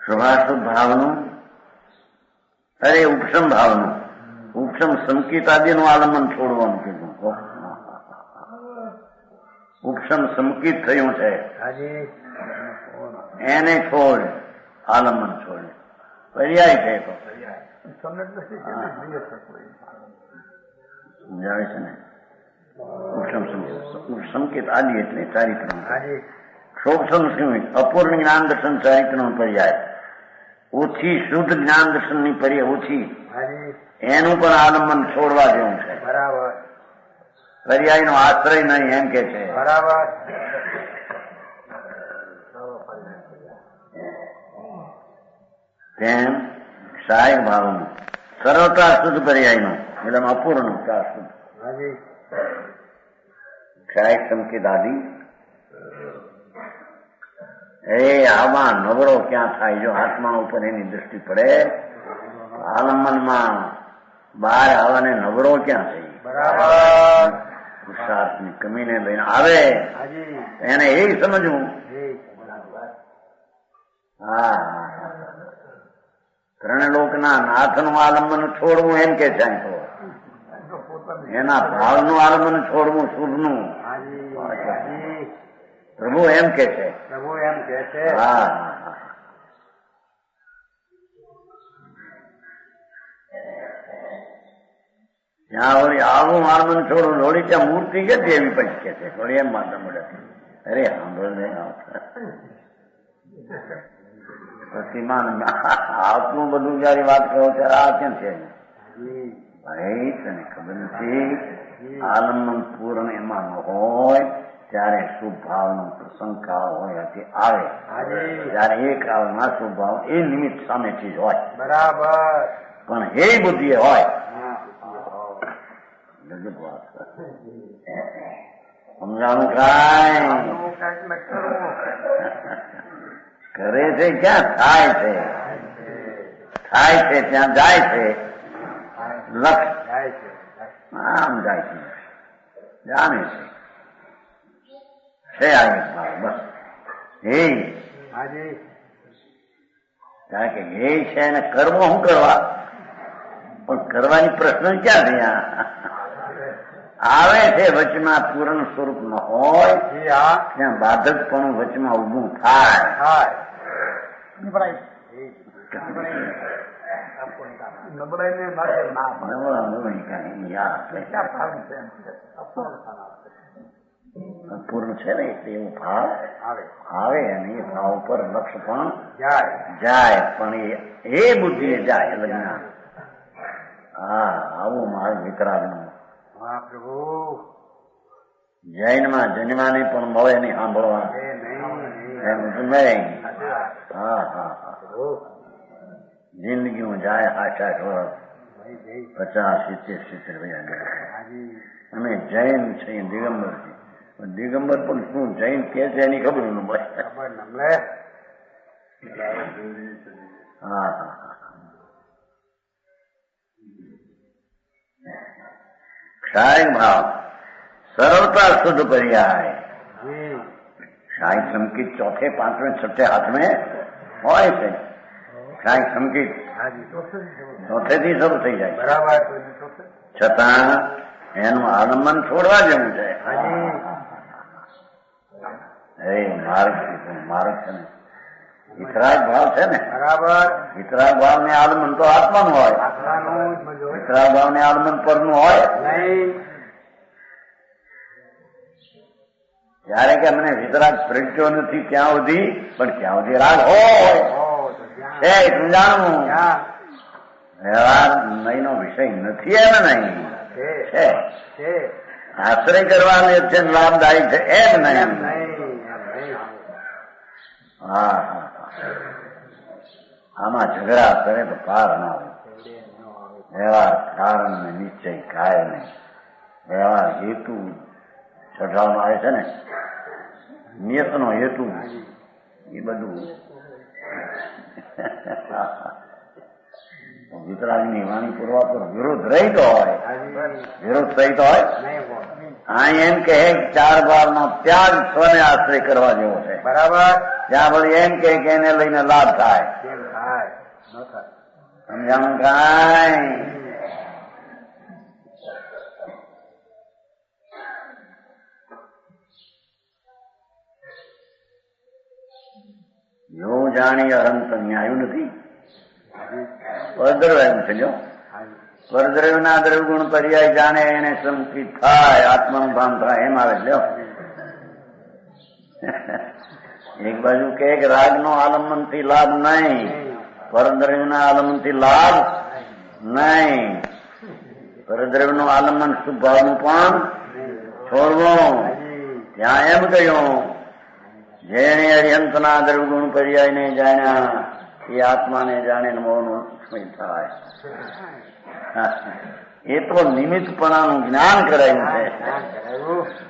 શુભાશુભ ભાવનું, અરે ઉપશમ ભાવનું, ઉપશમ સંકેત આદિનું આલંબન છોડવાનું કીધું. ઉપશમ સંકેત થયું છે એને છોડ, આલંબન છોડ. પર્યાય છે તો સમજાવે છે ને. સંકેત આદિ એટલે ચારિત્ર. ક્ષોભસમ સ્મિત અપૂર્ણ જ્ઞાન દર્શન ચારિત્રનો પર્યાય. ઓછી શુદ્ધ જ્ઞાન દર્શનની પર્યાય ઓછી, એનું પણ આલંબન છોડવા જેવું છે. બરાબર. પર્યાયનો આશ્રય નહીં એમ કે છે. બરાબર. તેમ સહાયક ભાવનું સરળતા શુદ્ધ પર્યાયનું એટલે અપૂર્ણ શુદ્ધ સહાયક સંકેત આદિ એ આમાં નબળો ક્યાં થાય? જો આત્મા ઉપર એની દ્રષ્ટિ પડે આલંબનમાં બહાર આવવાને નબળો ક્યાં થઈ? બરાબર. પુરુષાર્થની કમીને લઈને આવે એને એ સમજવું. હા, ત્રણ લોકના નાથનું આલંબન છોડવું એમ કે છે. તો એના ભાવનું આલંબન છોડવું શુભનું. પ્રભુ એમ કે છે. પ્રભુ એમ કે છે. હા, ત્યાં વળી આવું આલંબન છોડવું. વળી ત્યાં મૂર્તિ કે દેવી પછી કે છે. વળી એમ માનતા મળે. અરે સાંભળ ને પ્રતિમાન આટલું બધું જયારે વાત કરો ત્યારે આ કેમ છે? ભાઈ તને ખબર નથી, આલંબન પૂર્ણ એમાં ન હોય ત્યારે શુભ ભાવનો પ્રસંગ કાળ હોય તે આવે. ત્યારે એ કાળમાં શુભ ભાવ એ નિમિત્ત સામે ચીજ હોય. બરાબર. પણ એ બુદ્ધિ હોય સમજાણું કાંઈ કરે છે ક્યાં થાય છે? થાય છે ત્યાં જાય છે. લક્ષ આમ જાય છે, જાણે છે આવી બસ. હે કારણ કે હે છે એને કરવો શું કરવા? પણ કરવાની પ્રશ્ન ક્યાં થયા? આવે છે વચમાં પૂર્ણ સ્વરૂપ ન હોય ત્યાં બાધકપણું વચમાં ઉભું થાય. પૂર્ણ છે ને એવો ભાવ આવે અને એ ભાવ ઉપર લક્ષ્ય પણ જાય. પણ એ બુદ્ધિ જાય લગ્ન. હા, આવું મારે વિતરાગનું. પ્રભુ જૈનમાં જન્માની પણ મળે નહીં સાંભળવા. હા હા હા, જિંદગીમાં જાય 8-8 વર્ષ, 50-70 રહ્યા. અમે જૈન છીએ, દિગંબર છીએ. દિગંબર પણ શું જૈન કે છે એની ખબર ન મળે. હા હા હા, ક્ષારિક ભાવ સરળતા શુદ્ધ પર્યાય. ક્ષારિક સંકિત ચોથે, પાંચમે, છઠ્ઠે હાથમે હોય છે. ક્ષારિક સંકિત ચોથેથી શરૂ થઈ જાય. બરાબર. છતાં એનું આલંબન છોડવા જેવું છે. એ માર્ગ છે ને, વિતરાગ ભાવ છે ને. બરાબર. વિતરાગ ભાવ ને આલંબન તો આત્માનું હોય. વિતરાગ ભાવ ને આલંબન પરનું હોય નહીં. ત્યારે કે મને વિતરાગ પ્રગટ્યો નથી ત્યાં સુધી, પણ ત્યાં સુધી રાગ હોય છે એટલું જાણવું. વ્યવહાર નહીં નો વિષય નથી એમ નહીં છે. આશ્રય કરવાને છે લાભદાયી છે એમ નહીં. હા હા, આમાં ઝઘડા કરે તો પાર ના આવે. વ્યવહાર કારણ ને નિશ્ચય કાય નહીં. વ્યવહાર હેતુ ચઢાવવામાં આવે છે ને, નિયતનો હેતુ એ બધું વિતરાગની વાણી પૂરવા પર વિરોધ રહીતો હોય, વિરોધ સહિત હોય. આ એમ કે 4 બારનો ત્યાગ સ્વને આશ્રય કરવા જેવો છે. બરાબર. ત્યાં વળી એમ કે એને લઈને લાભ થાય. સમજાણું કાંઈ? એવું જાણી અનંત ન્યાયું નથી. પરદ્રવ્ય છે. જો પરદ્રવ્યના દ્રવ્યગુણ પર્યાય જાણે એને સંકિત થાય, આત્માનું ભાન થાય એમ આવે. લ્યો એક બાજુ કે રાગનો આલંબન થી લાભ નહીં, પરદ્રવ્યના આલંબન થી લાભ નહીં. પરદ્રવ્યનું આલંબન શુભ ભાવનું પણ છોડવું. ત્યાં એમ કહ્યું જેને અરિહંતના દ્રવ્યગુણ પર્યાયને જાણ્યા એ આત્માને જાણે મોહનું સ્મય થાય. એ તો નિમિત્તપણાનું જ્ઞાન કરાયું છે.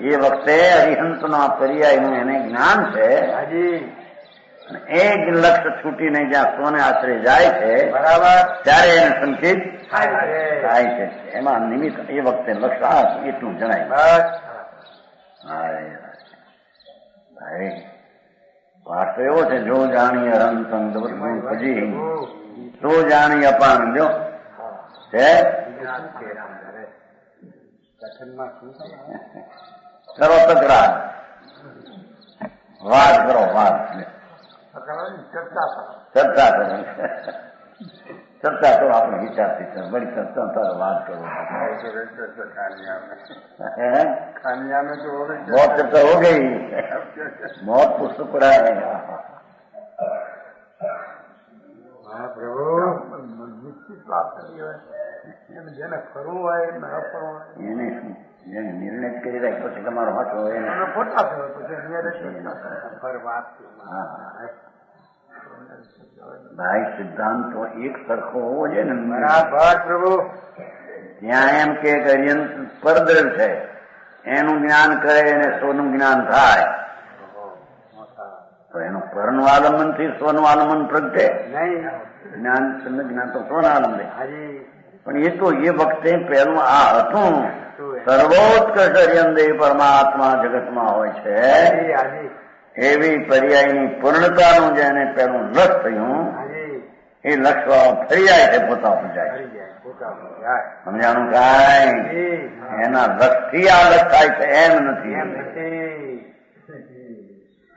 એ વખતે અરિહંતના પર્યાયનું એને જ્ઞાન છે. એક લક્ષ્ય છૂટીને જ્યાં સ્વને આશરે જાય છે બરાબર ત્યારે એને સંકેત થાય છે. થાય છે. એમાં નિમિત્ત એ વખતે લક્ષ્ય આ એટલું જણાય. બસ ભાઈ પાઠ તો એવો છે, જો જાણીએ રંતંગ પછી તો જાણી અપાણ જો છે. કથનમાં શું કરો તકરાર, વાત કરો, વાત ચર્ચા કરો, ચર્ચા કરો. આપણે વિચારથી બડી ચર્ચા તારે વાત કરો. खानिया में तो हो गई बहुत चर्चा हो गई, बहुत पुस्तक पढ़ा है. हाँ प्रभु निश्चित बात કરી હોય જેને ફરવું હોય ન ફરવું એને જેને નિર્ણય કરી રાખ પછી તમારો હાથ હોય એને હોય ખોટા થયો પછી વાત ભાઈ સિદ્ધાંત તો એક સરખો હોવો જોઈએ ને. બરાબર પ્રભુ. ત્યાં એમ કે અર્યંત પરદ્રવ છે, એનું જ્ઞાન કરે અને સ્વનું જ્ઞાન થાય તો એનું પરનું આલંબન થી સ્વનું આલંબન પ્રગટે નહીં. જ્ઞાન જ્ઞાન તો સ્વના આલંબે. હાજી પણ એ તો એ વખતે પહેલું આ હતું, સર્વોત્કૃષ્ટ અર્યંદેય પરમાત્મા જગતમાં હોય છે હાજી એવી પર્યાયની પૂર્ણતાનું જેને પહેલું લક્ષ થયું હાજી એ લક્ષ્ય ફરી જાય છે, પોતા પર જાય છે. કરી જાય ખોટા જાય સમજાણું કાંઈ? એના લક્ષથી આ લક્ષ થાય છે એમ નથી. એમ નથી.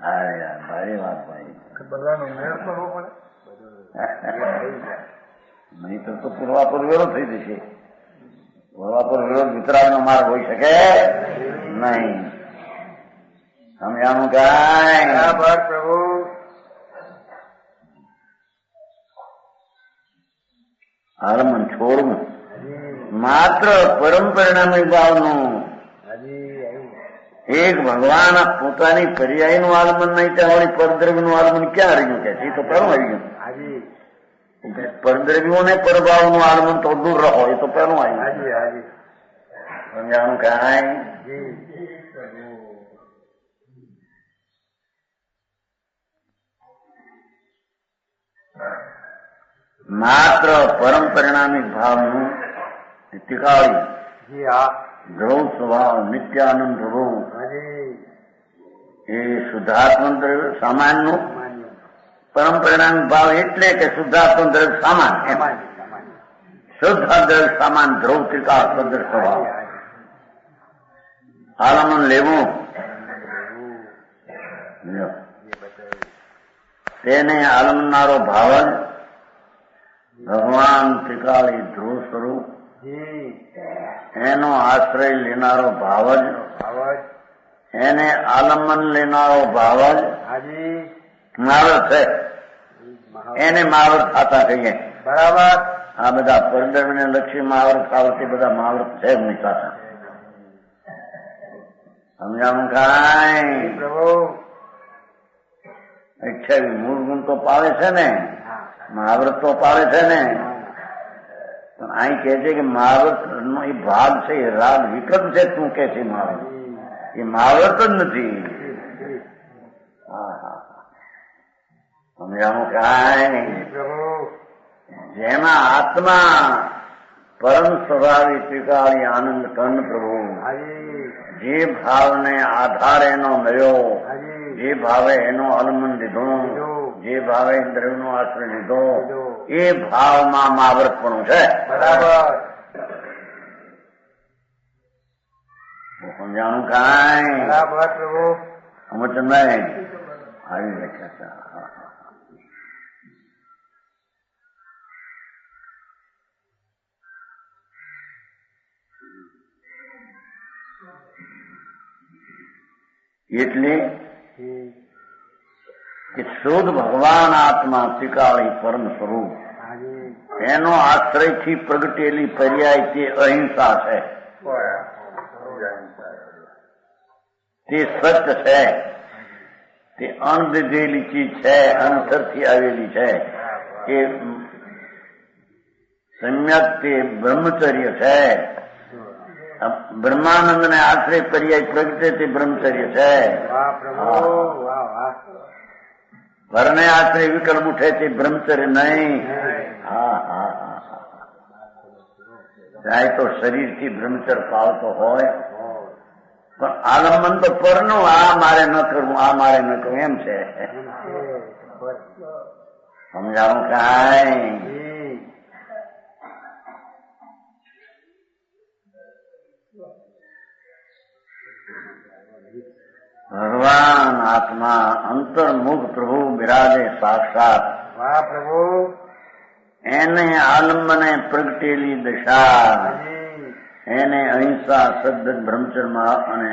હા યાર, ભારી વાત ભાઈ. બધાનો મેળ કરવો પડે. નહીં તો પૂર્વાપુર વિરોધ થઈ જશે. પૂર્વાપુર વિરોધ વિતરાગનો માર્ગ હોઈ શકે નહીં. સમજાણું કાંઈ? બરાબર પ્રભુ. આલમન છોડવું માત્ર પરમ પરિણામી ભાવનું. એક ભગવાન પોતાની પર્યાયનું આલમન નહીં ત્યાં વળી પરદ્રવ્યનું આલમન ક્યાં રહ્યું કે છે? એ તો પહેલું આવી ગયું. પરદ્રવ્યોને પરભાવનું આલમન તો દૂર રહો, એ તો પહેલું આવ્યું. સમજાણું કાંઈ? માત્ર પરમ પરિણામી ભાવનું ટીકાળી ધ્રુવ સ્વભાવ નિત્યાનંદ રૂપ એ શુદ્ધાત્મ દ્રવ્ય સામાનનું પરમ પરિણામી ભાવ એટલે કે શુદ્ધાત્મ દ્રવ્ય સામાન, શુદ્ધ દ્રવ્ય સામાન ધ્રુવ ત્રિકાળ સદ્ર સ્વભાવ આલમન લેવું તેને આલમનારો ભાવ જ ભગવાન ત્રિકાળી ધ્રુવ સ્વરૂપ, એનો આશ્રય લેનારો ભાવ જ, એને આલંબન લેનારો ભાવ જ માવર્ત છે. એને માવર્ત થતા કહીએ. બરાબર. આ બધા પરદ્રવ્યને લક્ષી માવર્ત આવતી બધા માવર્ત છે જ નહીં થતા. સમજાણું કાંઈ? પ્રભુ 28 મૂળ ગુણ તો પાવે છે ને, મહાવ્રત તો પાડે છે ને. પણ અહીં કે છે કે મહાવ્રત નો એ ભાગ છે, એ રાગ વિકલ્પ છે. તું કે છે મહાવ્રત, એ મહાવ્રત જ નથી. સમજાણું કાંઈ? જેના આત્મા પરમ સ્વભાવી ત્રિકાળી આનંદ કંદ પ્રભુ જે ભાવને આધાર એનો મળ્યો, જે ભાવે એનો આલંબન લીધું, જે ભાવે દ્રવ્યનો આશ્રય લીધો, એ ભાવમાં મહાવ્રતપણું છે. બરાબર. સમજાણું કાંઈ? બરાબર પ્રભુ. અમરચંદભાઈ આવી લખ્યા છે. એટલે કે શુદ્ધ ભગવાન આત્મા ત્રિકાળી પરમ સ્વરૂપ એનો આશ્રયથી પ્રગટેલી પર્યાય તે અહિંસા છે, તે સત્ય છે, તે અણદીધેલી ચીજ છે, અંતરથી આવેલી છે. એ સમ્યક તે બ્રહ્મચર્ય છે. બ્રહ્માનંદ ને આશ્રય પર્યાય પ્રગટે તે બ્રહ્મચર્ય છે. પરને આશ્રય વિકલ્પ ઉઠે છે બ્રહ્મચર્ય નહીં. હા હા હા હા. ચાહે તો શરીરથી બ્રહ્મચર્ય પાવતો હોય પણ આલંબન તો પરનું આ મારે ન કરવું આ મારે ન કરવું એમ છે. સમજાણું કાંઈ? ભગવાન આત્મા અંતર્મુખ પ્રભુ બિરાજે સાક્ષાત. વાહ પ્રભુ. એને આલંબને પ્રગટેલી દશા એને અહિંસા સદ્ગત બ્રહ્મચર્યમાં અને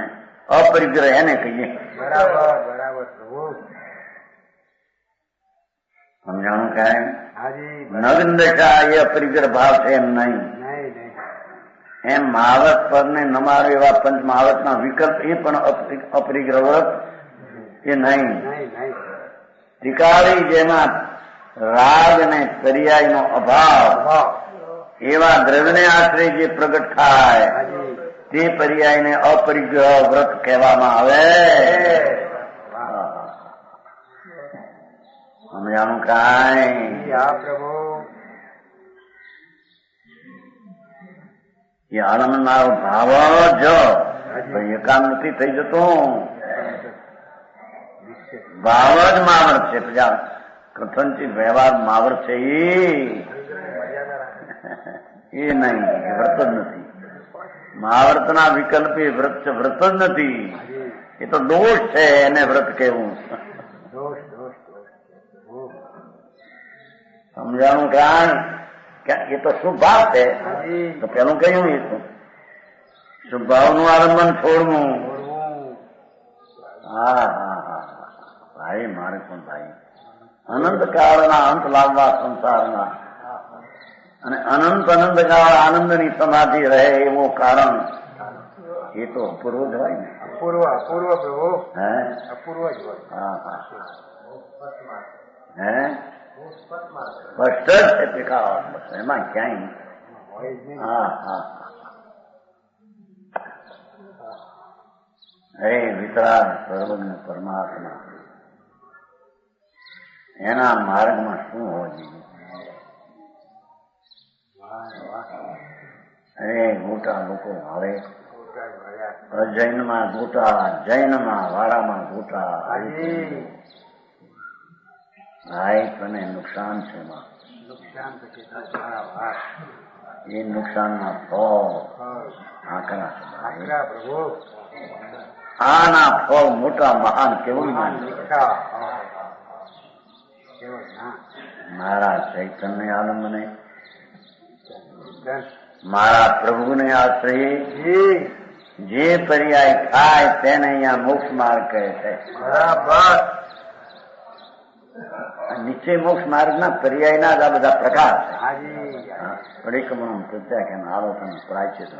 અપરિગ્રહ એને કહીએ. બરાબર બરાબર પ્રભુ. સમજાણું કાંઈ? હાજી. નગ્ન દશા એ અપરિગ્રહ ભાવ છે એમ નહીં. એમ મહાવત પરને નમારો એવા પંચ મહાવતના વિકલ્પ એ પણ અપરિગ્રહ વ્રત એ નહીં. ત્રિકાળી જેમાં રાગ અને પર્યાયનો અભાવ એવા દ્રવ્યને આશ્રય જે પ્રગટ થાય તે પર્યાયને અપરિગ્રહ વ્રત કહેવામાં આવે. સમજાણું કાંઈ? પ્રભુ. એ આનંદનારો ભાવ જ એકાંત નથી થઈ જતો. ભાવ જ માવડ છે. પ્રજા કથનથી વ્યવહાર માવડ છે એ નહીં, વ્રત જ નથી. મહાવ્રતના વિકલ્પ એ વ્રત જ નથી. એ તો દોષ છે એને વ્રત કહેવું. સમજાણું કાંઈ? એ તો શુભ ભાવ છે. તો પેલું કહ્યું એ શુભ ભાવનું આલંબન છોડવું. હા હા હા ભાઈ મારે પણ ભાઈ અનંત કાળના અંત લાવવા સંસારના અને અનંત કાળ આનંદની સમાધિ રહે એવું કારણ એ તો અપૂર્વ જ હોય ને. અપૂર્વ પ્રભુ. હે અપૂર્વ જ હોય. હા હા હે સ્પષ્ટ જ છે ટીકાઓ એમાં ક્યાંય. હા હા હે વિતરાગ સર્વજ્ઞ પરમાત્મા એના માર્ગમાં શું હોવું જોઈએ? અરે ગોટા લોકો હવે અજૈનમાં ગોટા, જૈનમાં વાડામાં ગોટા. ભાઈ તને નુકસાન છે એમાં. એ નુકસાનના ફળ આકરા છે. આના ફળ મોટા મહાન કેવું મારા ચૈતન્ય આલંબને મારા પ્રભુને આશ્રય જે પર્યાય થાય તેને અહીંયા મોક્ષ માર્ગ કહે છે. બરાબર. નિશ્ચય મોક્ષ માર્ગના પર્યાયના જ આ બધા પ્રકાર છે. પરિક્રમણ પ્રત્યાખ્યાન આરોપણ પ્રાયશ્ચિત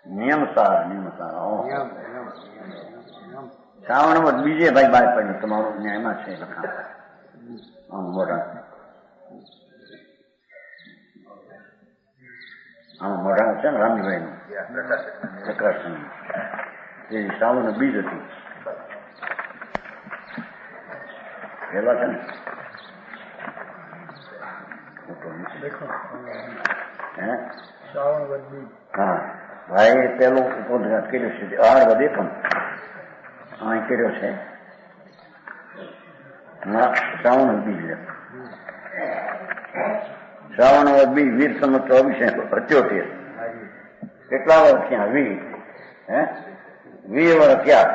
નિયમસાર શ્રાવણમાં બીજે ભાઈ બાદ પડ્યું તમારું ન્યાયમાં છે લખાણ મોઢા આમાં મોઢા છે ને રામજીભાઈ નું પ્રકાશન એ શ્રાવણ બીજ હતી પેલા છે ને હા ભાઈ પેલું ઉપોદઘાત કર્યું છે આર વધે પણ અહીં કર્યો છે શ્રાવણ બીજ શ્રાવણ બીજ 2024 કેટલા વર્ષ ક્યાં 20 વર્ષ ક્યાં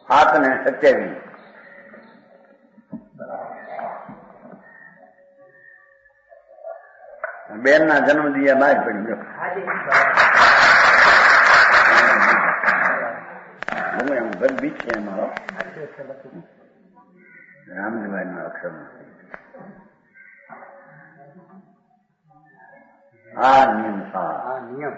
7 ને 27 બેન ના જન્મ દિયા બહાર પડી ગયો ઘર બીજ છે અમારો રામજીભાઈ ના અક્ષર આ નિયમ નિયમ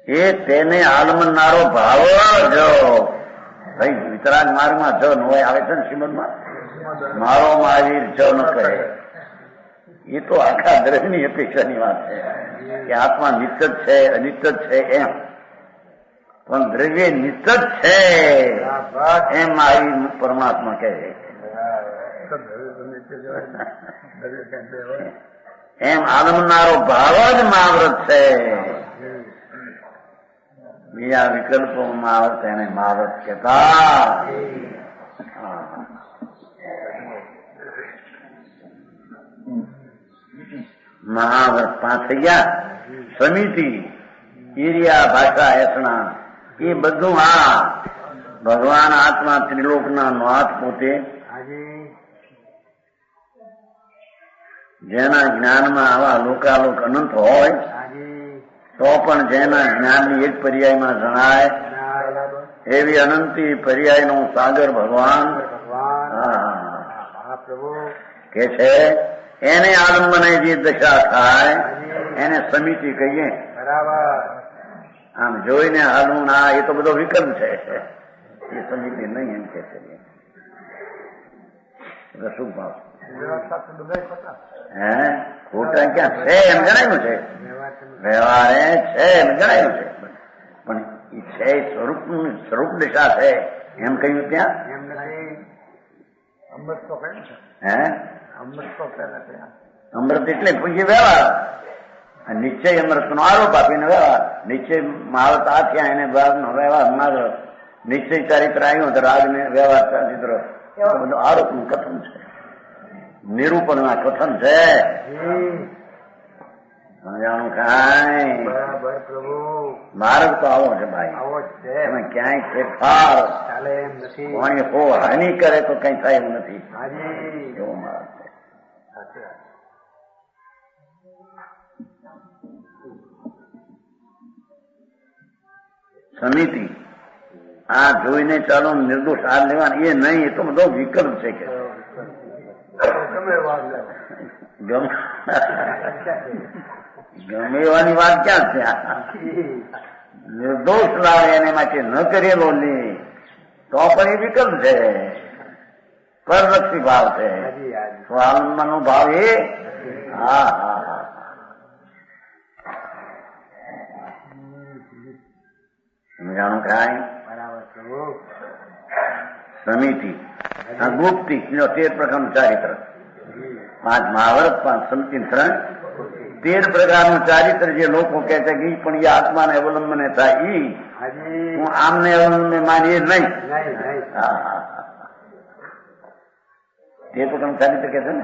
એ તેને આલમનારો ભાવ જો ભાઈ વિતરાગ માર્ગમાં જો નોય આવે છે ને શ્રીમદમાં મારો મહાવીર જ ન કહે. એ તો આખા દ્રવ્યની અપેક્ષાની વાત છે કે આત્મા નિત્ય જ છે, અનિત્ય જ છે એમ. પણ દ્રવ્ય નિત્ય જ છે એમ મહાવીર પરમાત્મા કહે. એમ આલમનારો ભાવ જ મહાવ્રત છે. બીજા વિકલ્પો મહાવ્રત એને મહાવ્રત કહેતા. મહાવ્રત 5 થઈ ગયા. સમિતિ, ઈરિયા, ભાષા, એસણા એ બધું આ ભગવાન આત્મા ત્રિલોકના નાથ પોતે જેના જ્ઞાનમાં આવા લોકાલોક અનંત હોય તો પણ જેના જ્ઞાનની એક પર્યાયમાં જણાય એવી અનંતી પર્યાયનો સાગર ભગવાન કે છે. એને આલંબને જે દશા થાય એને સમિતિ કહીએ. આમ જોઈને હાલવું ના એ તો બધો વિકલ્પ છે. એ સમિતિ નહીં એમ કે છે. શું ભાવ હે ખોટા ક્યાં છે એમ જણાવ્યું છે. વ્યવહારે છે એમ જણાવ્યું છે. પણ એ છે સ્વરૂપ દિશા છે એમ કહ્યું ત્યાં. હે અમૃત એટલે પૂજ્ય વ્યવહાર. નિશ્ચય અમૃત નો આરોપ આપીને વ્યવહાર. નિશ્ચય મહાવત આ થયા એને નો વ્યવહાર મારો. નિશ્ચય ચારિત્ર આવ્યું તો રાગ ને વ્યવહાર ચારિત્ર બધું આરોપ નું કથન છે, નિરૂપણ ના કથન છે. સમજાણું કાંઈ માર્ગ તો આવો છે ભાઈ. એમાં ક્યાંય ફેરફાર કોણી હો હાનિ કરે તો કઈ થાય એવું નથી. એવો માર્ગ છે. સમિતિ આ જોઈને ચાલો નિર્દોષ હાર લેવાની એ નહીં. એ તો બધો વિકલ્પ છે કે ગમે એવાની વાત ક્યાં છે. નિર્દોષ લાવે એને માટે ન કરેલો લે તો પણ એ વિકલ્પ છે. પરલક્ષી ભાવ છે. સ્વાલંબન નો ભાવ એ હા હા હા સમજાણું કાંઈ. સમિતિ આ ગુપ્તિ 13 પ્રકારનું ચારિત્ર. 5 મહાવરત, 5 સમિતિ, 3 13 પ્રકારનું ચારિત્ર. જે લોકો કહે છે કે પણ એ આત્માને અવલંબને થાય ઈ હું આમને અવલંબને માનીએ નહીં. હા 13 પ્રકારનું ચારિત્ર કે છે ને.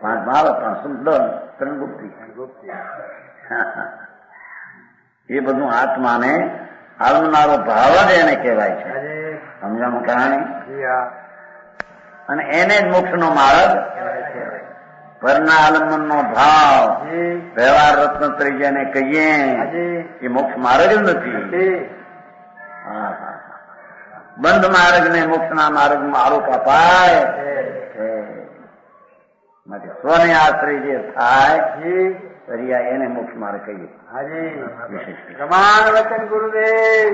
5 મહાવરત, 5 સમિતિ, 3 ગુપ્તિ. એ બધું આત્માને આલમનારો ભાવ જ એને કહેવાય છે. સમજાણું કહાણી. અને એને જ મોક્ષ નો માર્ગ. પરના આલંબન નો ભાવ વ્યવહાર રત્ન જેને કહીએ એ મોક્ષ માર્ગ જ નથી. બંધ માર્ગ ને મોક્ષ ના માર્ગમાં આરોપ અપાય. માટે સ્વને આશ્રય જે થાય એને મોક્ષ માર્ગ કહીએ. પ્રમાણ વચન ગુરુદેવ.